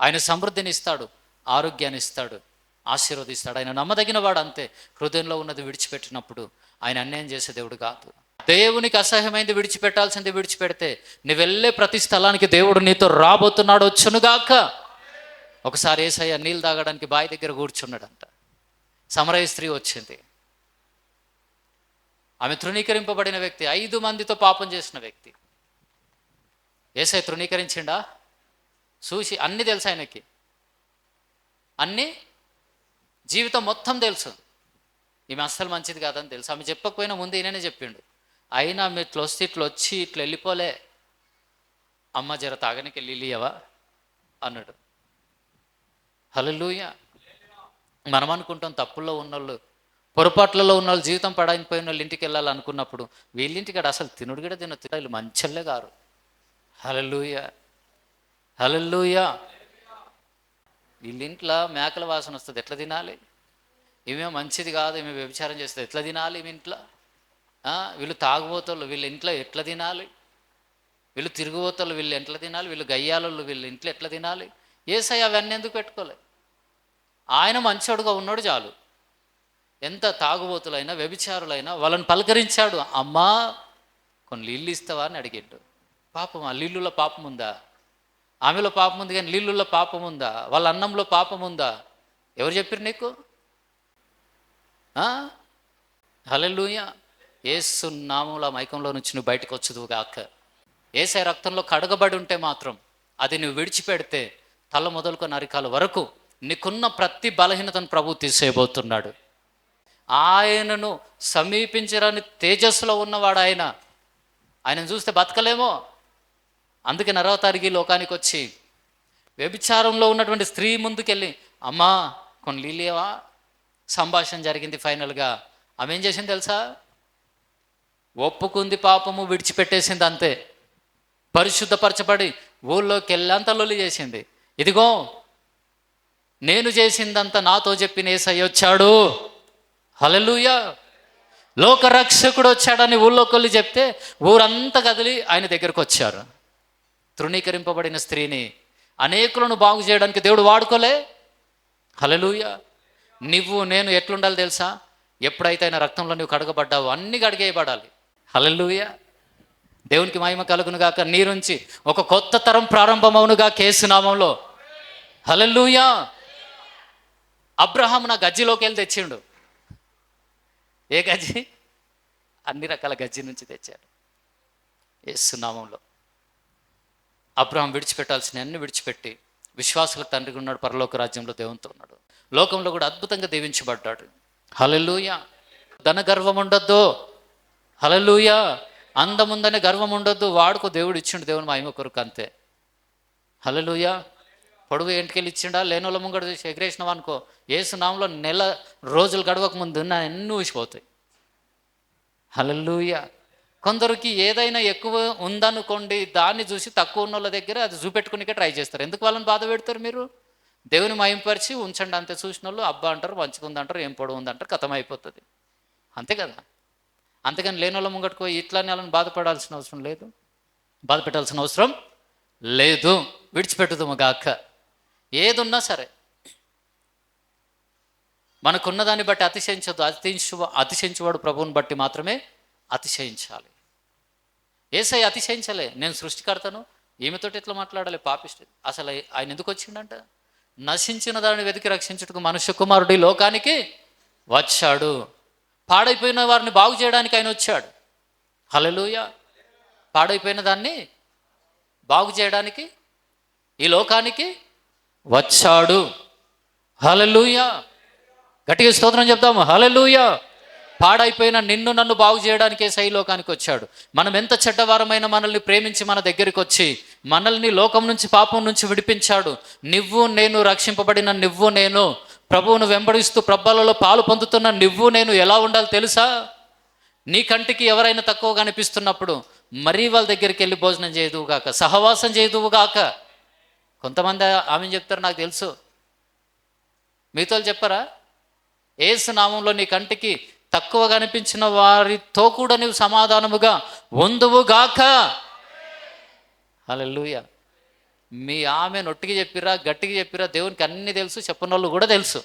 ఆయన సమృద్ధిని ఇస్తాడు, ఆరోగ్యాన్ని ఇస్తాడు, ఆశీర్వదిస్తాడు. ఆయన నమ్మదగిన వాడు. అంతే. హృదయంలో ఉన్నది విడిచిపెట్టినప్పుడు ఆయన అన్యాయం చేసే దేవుడు కాదు. దేవునికి అసహ్యమైంది విడిచిపెట్టాల్సింది విడిచిపెడితే నువ్వు వెళ్ళే ప్రతి స్థలానికి దేవుడు నీతో రాబోతున్నాడు. వచ్చునుగాక. ఒకసారి యేసయ్య నీళ్ళు తాగడానికి బావి దగ్గర కూర్చున్నాడంట. సమరయ స్త్రీ వచ్చింది. ఆమె తృణీకరింపబడిన వ్యక్తి, 5 మందితో పాపం చేసిన వ్యక్తి. యేసయ్య తృణీకరించిండా? చూసి అన్నీ తెలుసు ఆయనకి, అన్నీ జీవితం మొత్తం తెలుసు. ఈమె అస్సలు మంచిది కాదని తెలుసు. ఆమె చెప్పకపోయినా ముందు ఈయననే చెప్పిండు. అయినా మీరు ఇట్లా వస్తే ఇట్లా వచ్చి ఇట్లా వెళ్ళిపోలే, అమ్మ జర తాగనికి వెళ్ళియవా అన్నాడు. హల్లెలూయా. మనం అనుకుంటాం తప్పుల్లో ఉన్నోళ్ళు, పొరపాట్లలో ఉన్న వాళ్ళు, జీవితం పడైపోయిన వాళ్ళు ఇంటికి వెళ్ళాలనుకున్నప్పుడు వీళ్ళింటికాడ అసలు తినుడు కూడా తినొచ్చు, వీళ్ళు మంచల్లే గారు. హల్లెలూయా, హల్లెలూయా. వీళ్ళింట్లో మేకల వాసన వస్తుంది, ఎట్లా తినాలి? ఈమె మంచిది కాదు, ఈమె వ్యభిచారం చేస్తుంది, ఎట్లా తినాలి? ఈమె ఇంట్లో వీళ్ళు తాగుబోతోళ్ళు, వీళ్ళ ఇంట్లో ఎట్లా తినాలి? వీళ్ళు తిరుగుబోతోళ్ళు, వీళ్ళు ఎట్లా తినాలి? వీళ్ళు గయ్యాలోళ్ళు, వీళ్ళ ఇంట్లో ఎట్లా తినాలి? యేసయ్య అవన్నీ ఎందుకు పెట్టుకోలే? ఆయన మంచోడుగా ఉన్నాడు చాలు. ఎంత తాగుబోతులైనా వ్యభిచారులైనా వాళ్ళని పలకరించాడు. అమ్మా కొన్ని నీళ్ళు ఇస్తావా అని అడిగాడు. పాపం, ఆ నీళ్ళులో పాపం ఉందా? ఆమెలో పాపం ఉంది, కానీ నీళ్ళుల్లో పాపం ఉందా? వాళ్ళ అన్నంలో పాపం ఉందా? ఎవరు చెప్పారు నీకు? హల్లెలూయా. యేసు నామములో మైకంలో నుంచి నువ్వు బయటకు వచ్చుదువు గాక. యేసయ్య రక్తంలో కడగబడి ఉంటే మాత్రం అది నువ్వు విడిచిపెడితే తల మొదలుకొని అరికాల వరకు నీకున్న ప్రతి బలహీనతను ప్రభు తీసేయబోతున్నాడు. ఆయనను సమీపించరాని తేజస్సులో ఉన్నవాడు ఆయన. ఆయనను చూస్తే బతకలేమో. అందుకే 6వ తారీఖు లోకానికి వచ్చి వ్యభిచారంలో ఉన్నటువంటి స్త్రీ ముందుకెళ్ళి, అమ్మా కొన్ని నీళ్ళేవా? సంభాషణ జరిగింది. ఫైనల్గా ఆమె ఏం చేసింది తెలుసా? ఒప్పుకుంది, పాపము విడిచిపెట్టేసింది, అంతే. పరిశుద్ధపరచబడి ఊళ్ళోకి వెళ్ళంత లొల్లి చేసింది. ఇదిగో నేను చేసిందంతా నాతో చెప్పిన యేసయ్య వచ్చాడు. హల్లెలూయా. లోకరక్షకుడు వచ్చాడని ఊళ్ళోకి వెళ్ళి చెప్తే ఊరంతా కదిలి ఆయన దగ్గరకు వచ్చారు. తృణీకరింపబడిన స్త్రీని అనేకులను బాగు చేయడానికి దేవుడు వాడుకోలే. హల్లెలూయా. నువ్వు నేను ఎట్లుండాలి తెలుసా? ఎప్పుడైతే ఆయన రక్తంలో నువ్వు కడగబడ్డావో అన్ని కడిగేయబడాలి. హల్లెలూయా. దేవునికి మహిమ కలుగునుగాక. నీ నుంచి ఒక కొత్త తరం ప్రారంభమవునుగా యేసు నామములో. హల్లెలూయా. అబ్రహాము నా గజ్జిలోకి వెళ్ళి తెచ్చిండు. ఏ గజ్జి? అన్ని రకాల గజ్జి నుంచి తెచ్చాడు యేసు నామములో. అబ్రహాం విడిచిపెట్టాల్సిన అన్ని విడిచిపెట్టి విశ్వాసులకు తండ్రిగా ఉన్నాడు, పరలోక రాజ్యంలో దేవునితో ఉన్నాడు, లోకంలో కూడా అద్భుతంగా దీవించబడ్డాడు. హల్లెలూయా. ధన గర్వం ఉండొద్దు. హల్లెలూయా. అందముందనే గర్వం ఉండొద్దు. వాడుకో, దేవుడు ఇచ్చిండు, దేవుని మహిమ కొరకు, అంతే. హల్లెలూయా. పొడుగు ఇంటికెళ్ళి ఇచ్చిండా? లేనోళ్ళ ముంగడు చేసి ఎగరేసినావు అనుకో, యేసు నామములో నెల రోజులు గడవక ముందు అన్నీ ఊసిపోతాయి. హల్లెలూయా. కొందరికి ఏదైనా ఎక్కువ ఉందనుకోండి, దాన్ని చూసి తక్కువ ఉన్న వాళ్ళ దగ్గర అది చూపెట్టుకునికే ట్రై చేస్తారు. ఎందుకు వాళ్ళని బాధ పెడతారు మీరు? దేవుని మహింపరిచి ఉంచండి, అంతే. చూసిన వాళ్ళు అబ్బా అంటారు, మంచిగా అంటారు, ఏం పొడవు ఉందంటారు, కథం అయిపోతుంది, అంతే కదా. అంతేగాని లేని వాళ్ళ ముంగట్టుకో ఇట్లానే వాళ్ళని బాధపడాల్సిన అవసరం లేదు, బాధ పెట్టాల్సిన అవసరం లేదు. విడిచిపెట్టుదుము గాక. ఏదున్నా సరే మనకున్న దాన్ని బట్టి అతిశయించద్దు. అతిశయించువాడు ప్రభువుని బట్టి మాత్రమే అతిశయించాలి. యేసయ్య అతిశయించలే. నేను సృష్టికర్తను, ఈమెతోటి ఎట్లా మాట్లాడాలి? పాపిష్టి. అసలు ఆయన ఎందుకు వచ్చిండంట? నశించిన దాన్ని వెతికి రక్షించుటకు మనుష్య కుమారుడు ఈ లోకానికి వచ్చాడు. పాడైపోయిన వారిని బాగు చేయడానికి ఆయన వచ్చాడు. హల్లెలూయా. పాడైపోయిన దాన్ని బాగు చేయడానికి ఈ లోకానికి వచ్చాడు. హల్లెలూయా. గట్టిగా స్తోత్రం చెప్తాము. హల్లెలూయా. పాడైపోయిన నిన్ను నన్ను బాగు చేయడానికే యేసయ్య లోకానికి వచ్చాడు. మనం ఎంత చెడ్డవారమైన మనల్ని ప్రేమించి మన దగ్గరికి వచ్చి మనల్ని లోకం నుంచి, పాపం నుంచి విడిపించాడు. నువ్వు నేను రక్షింపబడిన నువ్వు నేను ప్రభువును వెంబడిస్తూ ప్రభలలో పాలు పొందుతున్న నువ్వు నేను ఎలా ఉండాలి తెలుసా? నీ కంటికి ఎవరైనా తక్కువగా అనిపిస్తున్నప్పుడు మరీ వాళ్ళ దగ్గరికి వెళ్ళి భోజనం చేయదువుగాక, సహవాసం చేయదువుగాక. కొంతమంది ఆమె చెప్తారు, నాకు తెలుసు. మీతో చెప్పరా? యేసు నామంలో నీ కంటికి తక్కువగా అనిపించిన వారితో కూడా నువ్వు సమాధానముగా ఉందువుగాక. హల్లెలూయా. మీ ఆమె నొట్టికి చెప్పిరా, గట్టికి చెప్పిరా, దేవునికి అన్నీ తెలుసు, చెప్పని వాళ్ళు కూడా తెలుసు.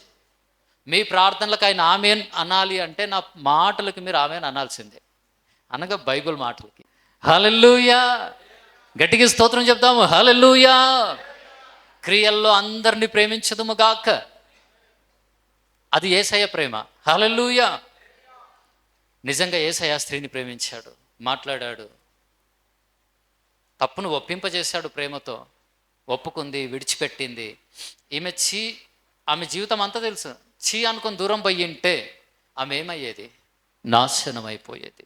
మీ ప్రార్థనలకు ఆయన ఆమెన్ అనాలి అంటే నా మాటలకి మీరు ఆమెన్ అనాల్సిందే, అనగా బైబిల్ మాటలకి. హల్లెలూయా. గట్టిగా స్తోత్రం చెప్తాము. హల్లెలూయా. క్రియల్లో అందరినీ ప్రేమించదుము గాక. అది యేసయ్య ప్రేమ. హల్లెలూయా. నిజంగా యేసయ్య స్త్రీని ప్రేమించాడు, మాట్లాడాడు, తప్పును ఒప్పింపజేశాడు ప్రేమతో. ఒప్పుకుంది, విడిచిపెట్టింది. ఆమె జీవితం అంతా తెలుసు. అనుకొని దూరం పోయింటే ఆమె ఏమయ్యేది? నాశనం అయిపోయేది.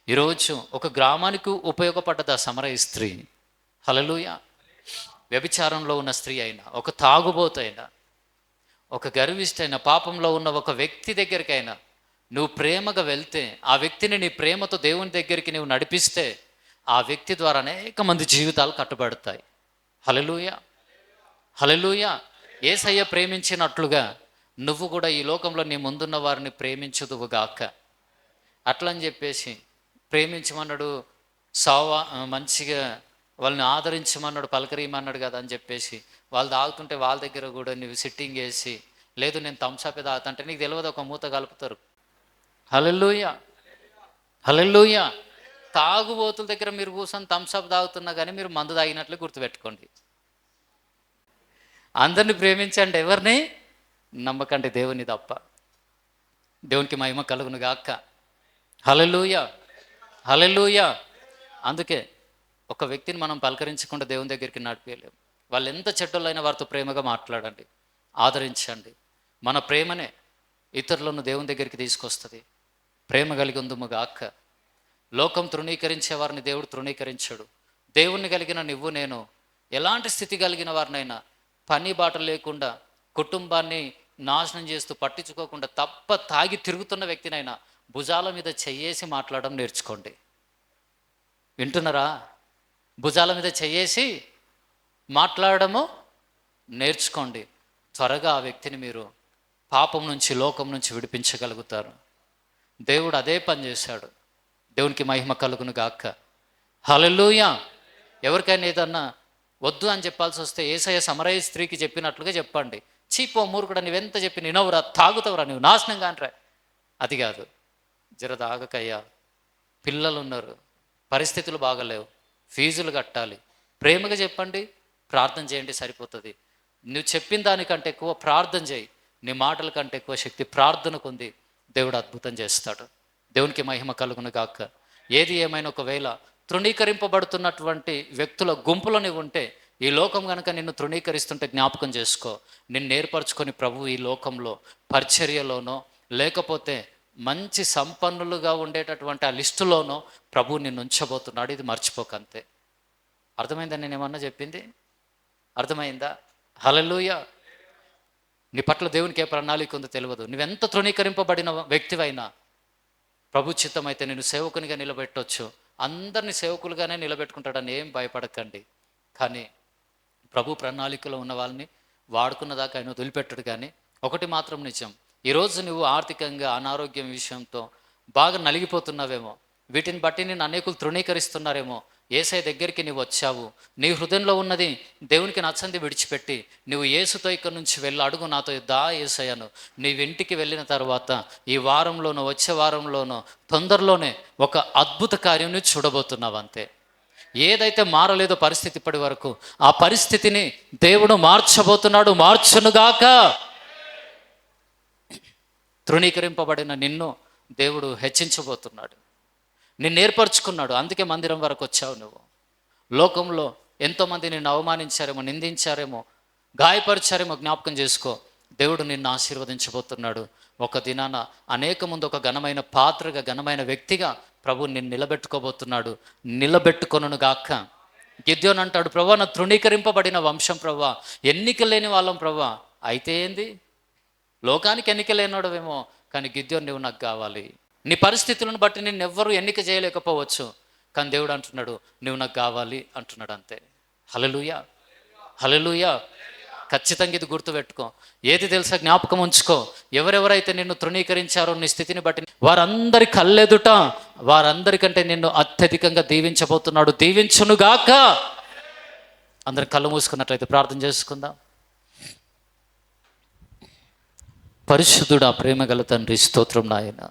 ఈరోజు ఒక గ్రామానికి ఉపయోగపడ్డది ఆ సమరయ స్త్రీ. హల్లెలూయా. వ్యభిచారంలో ఉన్న స్త్రీ అయినా, ఒక తాగుబోతైనా, ఒక గర్విష్ఠైన పాపంలో ఉన్న ఒక వ్యక్తి దగ్గరికైనా నువ్వు ప్రేమగా వెళ్తే, ఆ వ్యక్తిని నీ ప్రేమతో దేవుని దగ్గరికి నువ్వు నడిపిస్తే, ఆ వ్యక్తి ద్వారా అనేక మంది జీవితాలు కట్టుబడతాయి. హల్లెలూయా, హల్లెలూయా. యేసయ్య ప్రేమించినట్లుగా నువ్వు కూడా ఈ లోకంలో నీ ముందున్న వారిని ప్రేమించుదువుగాక. అట్లని చెప్పేసి ప్రేమించమన్నాడు, మంచిగా వాళ్ళని ఆదరించమన్నాడు, పలకరియమన్నాడు కదా అని చెప్పేసి వాళ్ళు తాగుతుంటే వాళ్ళ దగ్గర కూడా నువ్వు సిట్టింగ్ వేసి, లేదు నేను థమ్స్అప్ తాగుతుంటే నీకు తెలియదు ఒక మూత కలుపుతారు. హల్లెలూయా, హల్లెలూయా. తాగుబోతుల దగ్గర మీరు కూర్చొని థమ్స్అప్ తాగుతున్నా కానీ మీరు మందు తాగినట్లు గుర్తుపెట్టుకోండి. అందరిని ప్రేమించండి, ఎవరిని నమ్మకండి, దేవుని తప్ప. దేవునికి మహిమ కలుగును గాక. హల్లెలూయా, హల్లెలూయా. అందుకే ఒక వ్యక్తిని మనం పలకరించకుండా దేవుని దగ్గరికి నడిపేయలేము. వాళ్ళు ఎంత చెడ్డోళ్ళైనా వారితో ప్రేమగా మాట్లాడండి, ఆదరించండి. మన ప్రేమనే ఇతరులను దేవుని దగ్గరికి తీసుకొస్తుంది. ప్రేమ కలిగి ఉందుము గాక. లోకం తృణీకరించే వారిని దేవుడు తృణీకరించాడు. దేవుణ్ణి కలిగిన నువ్వు నేను ఎలాంటి స్థితి కలిగిన వారినైనా, పని బాట లేకుండా కుటుంబాన్ని నాశనం చేస్తూ పట్టించుకోకుండా తప్ప తాగి తిరుగుతున్న వ్యక్తినైనా భుజాల మీద చెయ్యేసి మాట్లాడడం నేర్చుకోండి. వింటున్నారా? భుజాల మీద చెయ్యేసి మాట్లాడము నేర్చుకోండి. త్వరగా ఆ వ్యక్తిని మీరు పాపం నుంచి, లోకం నుంచి విడిపించగలుగుతారు. దేవుడు అదే పని చేశాడు. దేవునికి మహిమ కలుగును గాక. హల్లెలూయా. ఎవరికైనా ఏదన్నా వద్దు అని చెప్పాల్సి వస్తే యేసయ్య సమరయ స్త్రీకి చెప్పినట్లుగా చెప్పండి. చీపో మూర్ఖుడా, నువ్వెంత చెప్పి నినవురా, తాగుతావురా, నువ్వు నాశనం కానరా. అది కాదు, జర తాగకయ్యా, పిల్లలు ఉన్నారు, పరిస్థితులు బాగలేవు, ఫీజులు కట్టాలి, ప్రేమగా చెప్పండి, ప్రార్థన చేయండి, సరిపోతుంది. నువ్వు చెప్పిన దానికంటే ఎక్కువ ప్రార్థన చేయి. నీ మాటల కంటే ఎక్కువ శక్తి ప్రార్థనకు ఉంది. దేవుడు అద్భుతం చేస్తాడు. దేవునికి మహిమ కలుగును గాక. ఏది ఏమైనా ఒకవేళ తృణీకరింపబడుతున్నటువంటి వ్యక్తుల గుంపులో నువ్వు ఉంటే, ఈ లోకం కనుక నిన్ను తృణీకరిస్తుంటే జ్ఞాపకం చేసుకో. నిన్ను ఏర్పరచుకొని ప్రభు ఈ లోకంలో పరిచర్యలోనో, లేకపోతే మంచి సంపన్నులుగా ఉండేటటువంటి ఆ లిస్టులోనో ప్రభు నిన్ను ఉంచబోతున్నాడు. ఇది మర్చిపోకంతే. అర్థమైందా నేను ఏమన్నా చెప్పింది? అర్థమైందా? హల్లెలూయా. నీ పట్ల దేవునికి ఏ ప్రణాళిక ఉందో తెలియదు. నువ్వెంత తృణీకరింపబడిన వ్యక్తివైనా ప్రభు చిత్తం అయితే నేను సేవకునిగా నిలబెట్టవచ్చు. అందరినీ సేవకులుగానే నిలబెట్టుకుంటాడని ఏం భయపడకండి. కానీ ప్రభు ప్రణాళికలో ఉన్న వాళ్ళని వాడుకున్న దాకా ఆయన వదిలిపెట్టడు. కానీ ఒకటి మాత్రం నిజం, ఈరోజు నువ్వు ఆర్థికంగా అనారోగ్యం విషయంతో బాగా నలిగిపోతున్నావేమో, వీటిని బట్టి నేను అనేకులు తృణీకరిస్తున్నారేమో. యేసయ్య దగ్గరికి నువ్వు వచ్చావు, నీ హృదయంలో ఉన్నది దేవునికి నచ్చంది విడిచిపెట్టి నువ్వు యేసుతో ఇక్కడి నుంచి వెళ్ళి అడుగు నాతో, దా యేసయ్యను. నీవు ఇంటికి వెళ్ళిన తర్వాత ఈ వారంలోనో వచ్చే వారంలోనో తొందరలోనే ఒక అద్భుత కార్యం చూడబోతున్నావు. అంతే. ఏదైతే మారలేదో పరిస్థితి ఇప్పటి వరకు, ఆ పరిస్థితిని దేవుడు మార్చబోతున్నాడు. మార్చునుగాక. తృణీకరింపబడిన నిన్ను దేవుడు హెచ్చించబోతున్నాడు. నిన్ను ఏర్పరచుకున్నాడు. అందుకే మందిరం వరకు వచ్చావు నువ్వు. లోకంలో ఎంతోమంది నిన్ను అవమానించారేమో, నిందించారేమో, గాయపరిచారేమో, జ్ఞాపకం చేసుకో. దేవుడు నిన్ను ఆశీర్వదించబోతున్నాడు. ఒక దినాన అనేక ముందు ఒక ఘనమైన పాత్రగా, ఘనమైన వ్యక్తిగా ప్రభు నిన్ను నిలబెట్టుకోబోతున్నాడు. నిలబెట్టుకొనును గాక. గిద్యోను అంటాడు, ప్రభా నా తృణీకరింపబడిన వంశం ప్రభా, ఎన్నిక లేని వాళ్ళం ప్రభా. అయితే ఏంది? లోకానికి ఎన్నిక లేనోడవేమో, కానీ గిద్యోను నువ్వు నాకు కావాలి. నీ పరిస్థితులను బట్టి నిన్ను ఎవ్వరూ ఎన్నిక చేయలేకపోవచ్చు, కానీ దేవుడు అంటున్నాడు నువ్వు నాకు కావాలి అంటున్నాడు. అంతే. హల్లెలూయా, హల్లెలూయా. ఖచ్చితంగా ఇది గుర్తుపెట్టుకో. ఏది తెలుసా? జ్ఞాపకం ఉంచుకో. ఎవరెవరైతే నిన్ను తృణీకరించారో నీ స్థితిని బట్టి, వారందరి కళ్ళెదుట వారందరికంటే నిన్ను అత్యధికంగా దీవించబోతున్నాడు. దీవించునుగాక. అందరి కళ్ళు మూసుకున్నట్లయితే ప్రార్థన చేసుకుందాం. పరిశుద్ధుడా, ప్రేమగల తండ్రి, స్తోత్రం నాయన.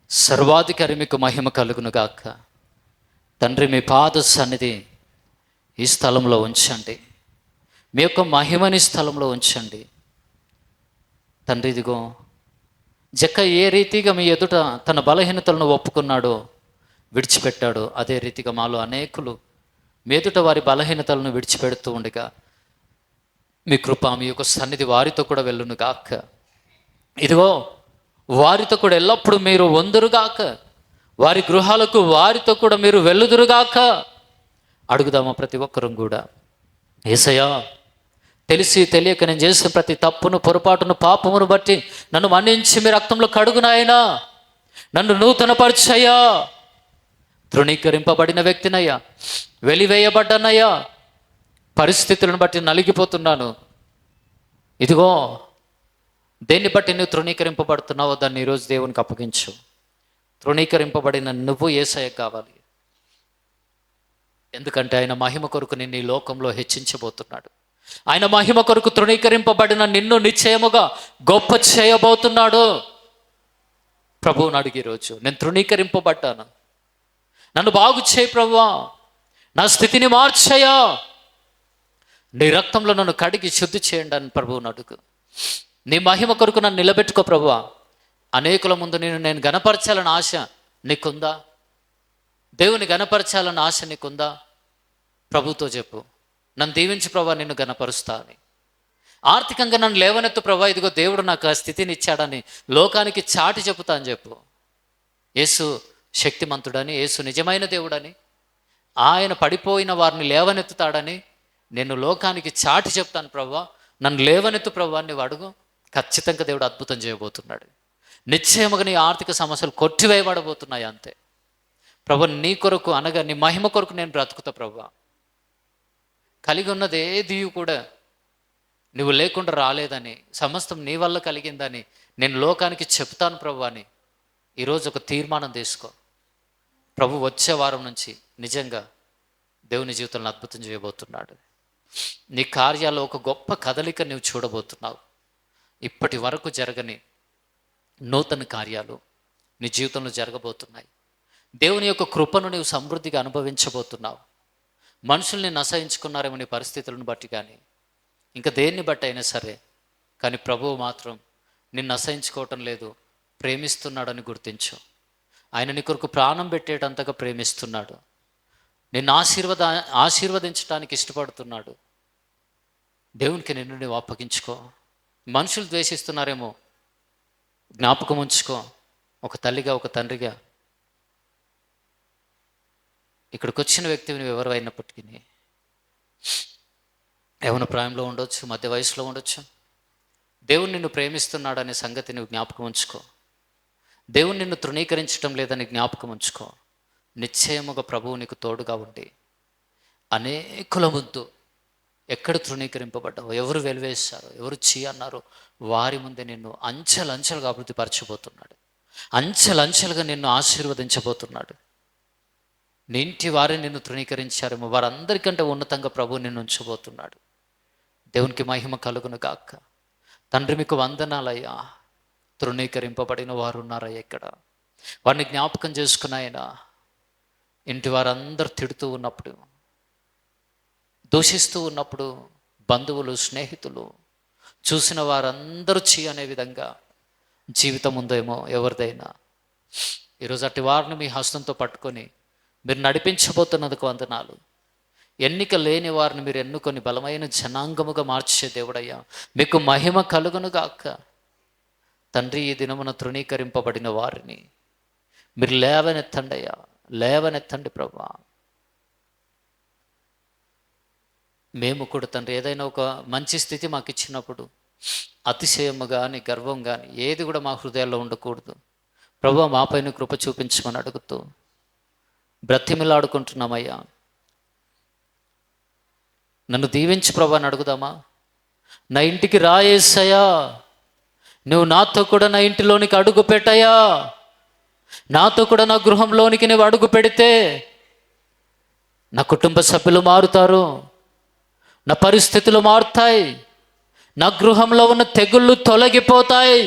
సర్వాధికారి మీకు మహిమ కలుగును గాక. తండ్రి, మీ పాద సన్నిధి ఈ స్థలంలో ఉంచండి. మీ యొక్క మహిమని స్థలంలో ఉంచండి తండ్రి. ఇదిగో జక్క ఏ రీతిగా మీ ఎదుట తన బలహీనతలను ఒప్పుకున్నాడో, విడిచిపెట్టాడో, అదే రీతిగా మాలో అనేకులు మీ ఎదుట వారి బలహీనతలను విడిచిపెడుతూ ఉండగా మీ కృప, మీ యొక్క సన్నిధి వారితో కూడా వెళ్ళును గాక. ఇదిగో వారితో కూడా ఎల్లప్పుడూ మీరు వందరుగాక. వారి గృహాలకు వారితో కూడా మీరు వెళ్ళుదురుగాక. అడుగుదామా ప్రతి ఒక్కరం కూడా? యేసయ్యా, తెలిసి తెలియక నేను చేసిన ప్రతి తప్పును, పొరపాటును, పాపమును బట్టి నన్ను మన్నించి మీ రక్తంలో కడుగునాయనా, నన్ను నూతనపరిచయ్యా. తృణీకరింపబడిన వ్యక్తినయ్యా, వెలివేయబడ్డానయ్యా, పరిస్థితులను బట్టి నలిగిపోతున్నాను. ఇదిగో దేన్ని బట్టి నువ్వు తృణీకరింపబడుతున్నావో దాన్ని ఈరోజు దేవునికి అప్పగించు. తృణీకరింపబడిన నువ్వు యేసయ్య కావాలి. ఎందుకంటే ఆయన మహిమ కొరకు నిన్ను ఈ లోకంలో హెచ్చించబోతున్నాడు. ఆయన మహిమ కొరకు తృణీకరింపబడిన నిన్ను నిశ్చయముగా గొప్ప చేయబోతున్నాడు. ప్రభువుని అడిగి ఈరోజు, నేను తృణీకరింపబడ్డాను, నన్ను బాగు చేయి ప్రభువా, నా స్థితిని మార్చయ్యా, నీ రక్తంలో నన్ను కడిగి శుద్ధి చేయండి అని ప్రభువుని అడుగు. నీ మహిమ కొరకు నన్ను నిలబెట్టుకో ప్రభువా. అనేకుల ముందు నేను గణపరచాలని ఆశ నీకుందా? దేవుని గణపరచాలని ఆశ నీకుందా? ప్రభుతో చెప్పు, నన్ను దీవించి ప్రభా, నిన్ను గణపరుస్తా అని. ఆర్థికంగా నన్ను లేవనెత్తు ప్రభా, ఇదిగో దేవుడు నాకు ఆ స్థితిని ఇచ్చాడని లోకానికి చాటి చెబుతా అని చెప్పు. యేసు శక్తిమంతుడని, యేసు నిజమైన దేవుడని, ఆయన పడిపోయిన వారిని లేవనెత్తుతాడని నేను లోకానికి చాటి చెప్తాను ప్రభా, నన్ను లేవనెత్తు ప్రభా అని అడుగు. ఖచ్చితంగా దేవుడు అద్భుతం చేయబోతున్నాడు. నిశ్చయముగా నీ ఆర్థిక సమస్యలు కొట్టివేయబడబోతున్నాయి అంతే. ప్రభా, నీ కొరకు అనగా నీ మహిమ కొరకు నేను బ్రతుకుతా ప్రభా. కలిగి ఉన్నది ఏది కూడా నువ్వు లేకుండా రాలేదని, సమస్తం నీ వల్ల కలిగిందని నేను లోకానికి చెప్తాను ప్రభు అని ఈరోజు ఒక తీర్మానం తీసుకో. ప్రభు వచ్చే వారం నుంచి నిజంగా దేవుని జీవితంలో అద్భుతం చేయబోతున్నాడు. నీ కార్యాల్లో ఒక గొప్ప కదలిక నువ్వు చూడబోతున్నావు. ఇప్పటి వరకు జరగని నూతన కార్యాలు నీ జీవితంలో జరగబోతున్నాయి. దేవుని యొక్క కృపను నీవు సమృద్ధిగా అనుభవించబోతున్నావు. మనుషుల్ని నశయించుకున్నారేమో నీ పరిస్థితులను బట్టి కానీ, ఇంకా దేన్ని బట్టి అయినా సరే, కానీ ప్రభువు మాత్రం నిన్ను అసహించుకోవటం లేదు, ప్రేమిస్తున్నాడని గుర్తించు. ఆయన నీ కొరకు ప్రాణం పెట్టేటంతగా ప్రేమిస్తున్నాడు. నిన్ను ఆశీర్వదించడానికి ఇష్టపడుతున్నాడు. దేవునికి నిన్ను నువ్వు అప్పగించుకో. మనుషులు ద్వేషిస్తున్నారేమో, జ్ఞాపకం ఉంచుకో. ఒక తల్లిగా, ఒక తండ్రిగా, ఇక్కడికి వచ్చిన వ్యక్తివి నువ్వు ఎవరు అయినప్పటికీ, యవ్వన ప్రాయంలో ఉండొచ్చు, మధ్య వయసులో ఉండొచ్చు, దేవుడు నిన్ను ప్రేమిస్తున్నాడనే సంగతి నువ్వు జ్ఞాపకం ఉంచుకో. దేవుడు నిన్ను తృణీకరించడం లేదని జ్ఞాపకం ఉంచుకో. నిశ్చయముగా ప్రభువు నీకు తోడుగా ఉండి అనేకుల ముందు ఎక్కడ తృణీకరింపబడ్డావు, ఎవరు వెలివేశారో, ఎవరు చీ అన్నారో వారి ముందే నిన్ను అంచెలంచెలుగా అభివృద్ధిపరచబోతున్నాడు. అంచెలంచెలుగా నిన్ను ఆశీర్వదించబోతున్నాడు. నీ ఇంటి వారిని నిన్ను తృణీకరించారేమో వారందరికంటే ఉన్నతంగా ప్రభువు నిన్ను ఉంచబోతున్నాడు. దేవునికి మహిమ కలుగును గాక. తండ్రి మీకు వందనాలయ్యా. తృణీకరింపబడిన వారు ఉన్నారయ్యా ఇక్కడ, వారిని జ్ఞాపకం చేసుకున్నాయన. ఇంటి వారందరూ తిడుతూ ఉన్నప్పుడు, దూషిస్తూ ఉన్నప్పుడు, బంధువులు, స్నేహితులు, చూసిన వారందరూ చీ అనే విధంగా జీవితం ఉందేమో ఎవరిదైనా. ఈరోజు అట్టి వారిని మీ హస్తంతో పట్టుకొని మీరు నడిపించబోతున్నందుకు వందనాలు. ఎన్నిక లేని వారిని మీరు ఎన్నుకొని బలమైన జనాంగముగా మార్చే దేవుడయ్యా, మీకు మహిమ కలుగును గాక. తండ్రి, ఈ దినమున తృణీకరింపబడిన వారిని మీరు లేవనెత్తండి అయ్యా, లేవనెత్తండి ప్రభా. మేము కూడా తండ్రి ఏదైనా ఒక మంచి స్థితి మాకు ఇచ్చినప్పుడు అతిశయము కానీ, గర్వం కానీ ఏది కూడా మా హృదయాల్లో ఉండకూడదు ప్రభా. మాపైన కృప చూపించమని అడుగుతూ బ్రతిమిలాడుకుంటున్నామయ్యా. నన్ను దీవించు ప్రభా అని అడుగుదామా? నా ఇంటికి రా యేసయ్యా, నువ్వు నాతో కూడా నా ఇంటిలోనికి అడుగు పెట్టయ్యా. నాతో కూడా నా గృహంలోనికి నువ్వు అడుగు పెడితే నా కుటుంబ సభ్యులు మారుతారు, నా పరిస్థితులు మారుతాయి, నా గృహంలో ఉన్న తెగుళ్ళు తొలగిపోతాయి.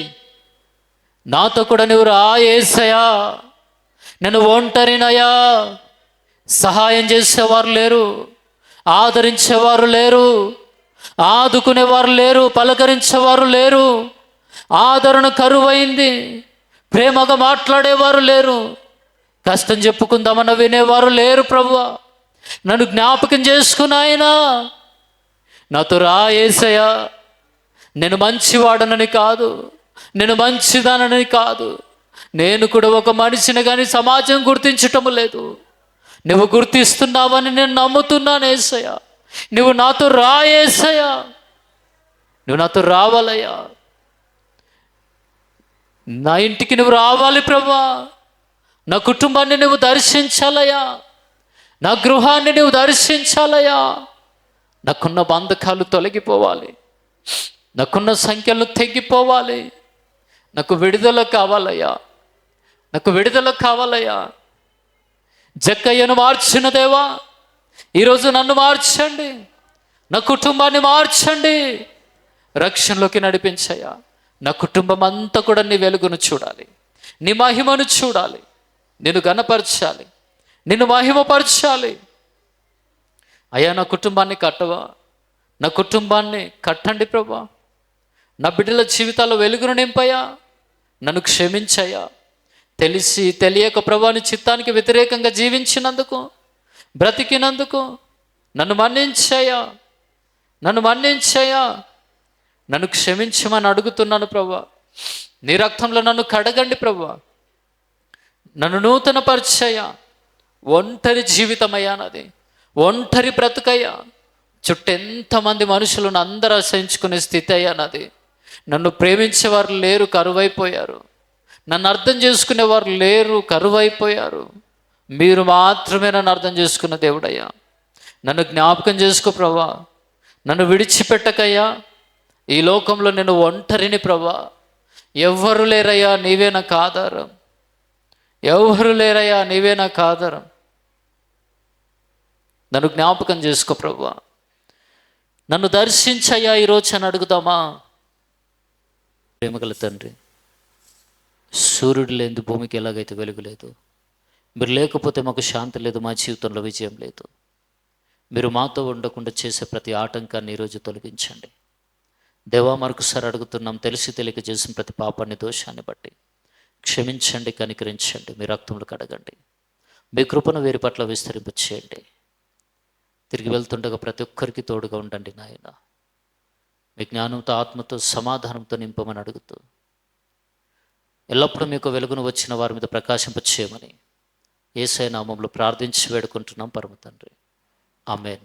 నాతో కూడా నువ్వు రా యేసయ్యా. నేను ఒంటరినయ్యా, సహాయం చేసేవారు లేరు, ఆదరించేవారు లేరు, ఆదుకునేవారు లేరు, పలకరించేవారు లేరు, ఆదరణ కరువైంది, ప్రేమగా మాట్లాడేవారు లేరు, కష్టం చెప్పుకుందామన్న వినేవారు లేరు. ప్రభువా, నన్ను జ్ఞాపకం చేసుకున్నాయనా, నాతో రా యేసయ్యా. నేను మంచివాడనని కాదు, నేను మంచిదానని కాదు, నేను కూడా ఒక మనిషిని కానీ సమాజం గుర్తించటం లేదు. నువ్వు గుర్తిస్తున్నావని నేను నమ్ముతున్నాను యేసయ్యా. నువ్వు నాతో రా యేసయ్యా, నువ్వు నాతో రావాలయ్యా. నా ఇంటికి నువ్వు రావాలి ప్రభువా. నా కుటుంబాన్ని నువ్వు దర్శించాలయ్యా. నా గృహాన్ని నువ్వు దర్శించాలయ్యా. నాకున్న బంధకాలు తొలగిపోవాలి. నాకున్న సంఖ్యలు తెగిపోవాలి. నాకు విడుదల కావాలయ్యా. నాకు విడుదల కావాలయ్యా. జక్కయ్యను మార్చిన దేవా, ఈరోజు నన్ను మార్చండి. నా కుటుంబాన్ని మార్చండి. రక్షణలోకి నడిపించయ్యా. నా కుటుంబం అంతా కూడా నీ వెలుగును చూడాలి, నీ మహిమను చూడాలి, నిన్ను ఘనపరచాలి, నిన్ను మహిమపరచాలి. అయ్యా, నా కుటుంబాన్ని కట్టవా? నా కుటుంబాన్ని కట్టండి ప్రభా. నా బిడ్డల జీవితాల్లో వెలుగును నింపయ్యా. నన్ను క్షమించయ్యా. తెలిసి తెలియక ప్రభా నీ చిత్తానికి వ్యతిరేకంగా జీవించినందుకు, బ్రతికినందుకు నన్ను మన్నించయ్యా. నన్ను మన్నించయ్యా. నన్ను క్షమించమని అడుగుతున్నాను ప్రభా. నీ రక్తంలో నన్ను కడగండి ప్రభా. నన్ను నూతన పరిచయ్యా. ఒంటరి జీవితమయ్యా నాది, ఒంటరి బ్రతుకయ్యా. చుట్టూ ఎంతమంది మనుషులను అందరూ అసహించుకునే స్థితి అయ్యా నాది. నన్ను ప్రేమించేవారు లేరు, కరువైపోయారు. నన్ను అర్థం చేసుకునేవారు లేరు, కరువైపోయారు. మీరు మాత్రమే నన్ను అర్థం చేసుకున్న దేవుడయ్యా. నన్ను జ్ఞాపకం చేసుకో ప్రభా. నన్ను విడిచిపెట్టకయ్యా. ఈ లోకంలో నేను ఒంటరిని ప్రభా. ఎవ్వరు లేరయ్యా, నీవే నాకు ఆధారం. ఎవరు లేరయ్యా, నీవే నాకు ఆధారం. నన్ను జ్ఞాపకం చేసుకో ప్రభా. నన్ను దర్శించయ్యా ఈరోజు అని అడుగుదామా? ప్రేమగల తండ్రి, సూర్యుడు లేని భూమికి ఎలాగైతే వెలుగు లేదు, మీరు లేకపోతే మాకు శాంతి లేదు, మా జీవితంలో విజయం లేదు. మీరు మాతో ఉండకుండా చేసే ప్రతి ఆటంకాన్ని ఈరోజు తొలగించండి దేవా. మరొకసారి అడుగుతున్నాం, తెలిసి తెలియక చేసిన ప్రతి పాపాన్ని, దోషాన్ని బట్టి క్షమించండి, కనికరించండి, మీ రక్తంలో కడగండి, మీ కృపను వీరి పట్ల విస్తరింపచేయండి. తిరిగి వెళ్తుండగా ప్రతి ఒక్కరికి తోడుగా ఉండండి నాయన. మీ జ్ఞానంతో, ఆత్మతో, సమాధానంతో నింపమని అడుగుతూ, ఎల్లప్పుడూ మీకు వెలుగును వచ్చిన వారి మీద ప్రకాశింపచేయమని యేసయ్య నామములో ప్రార్థించి వేడుకుంటున్నాం పరమ తండ్రి. ఆమేన్.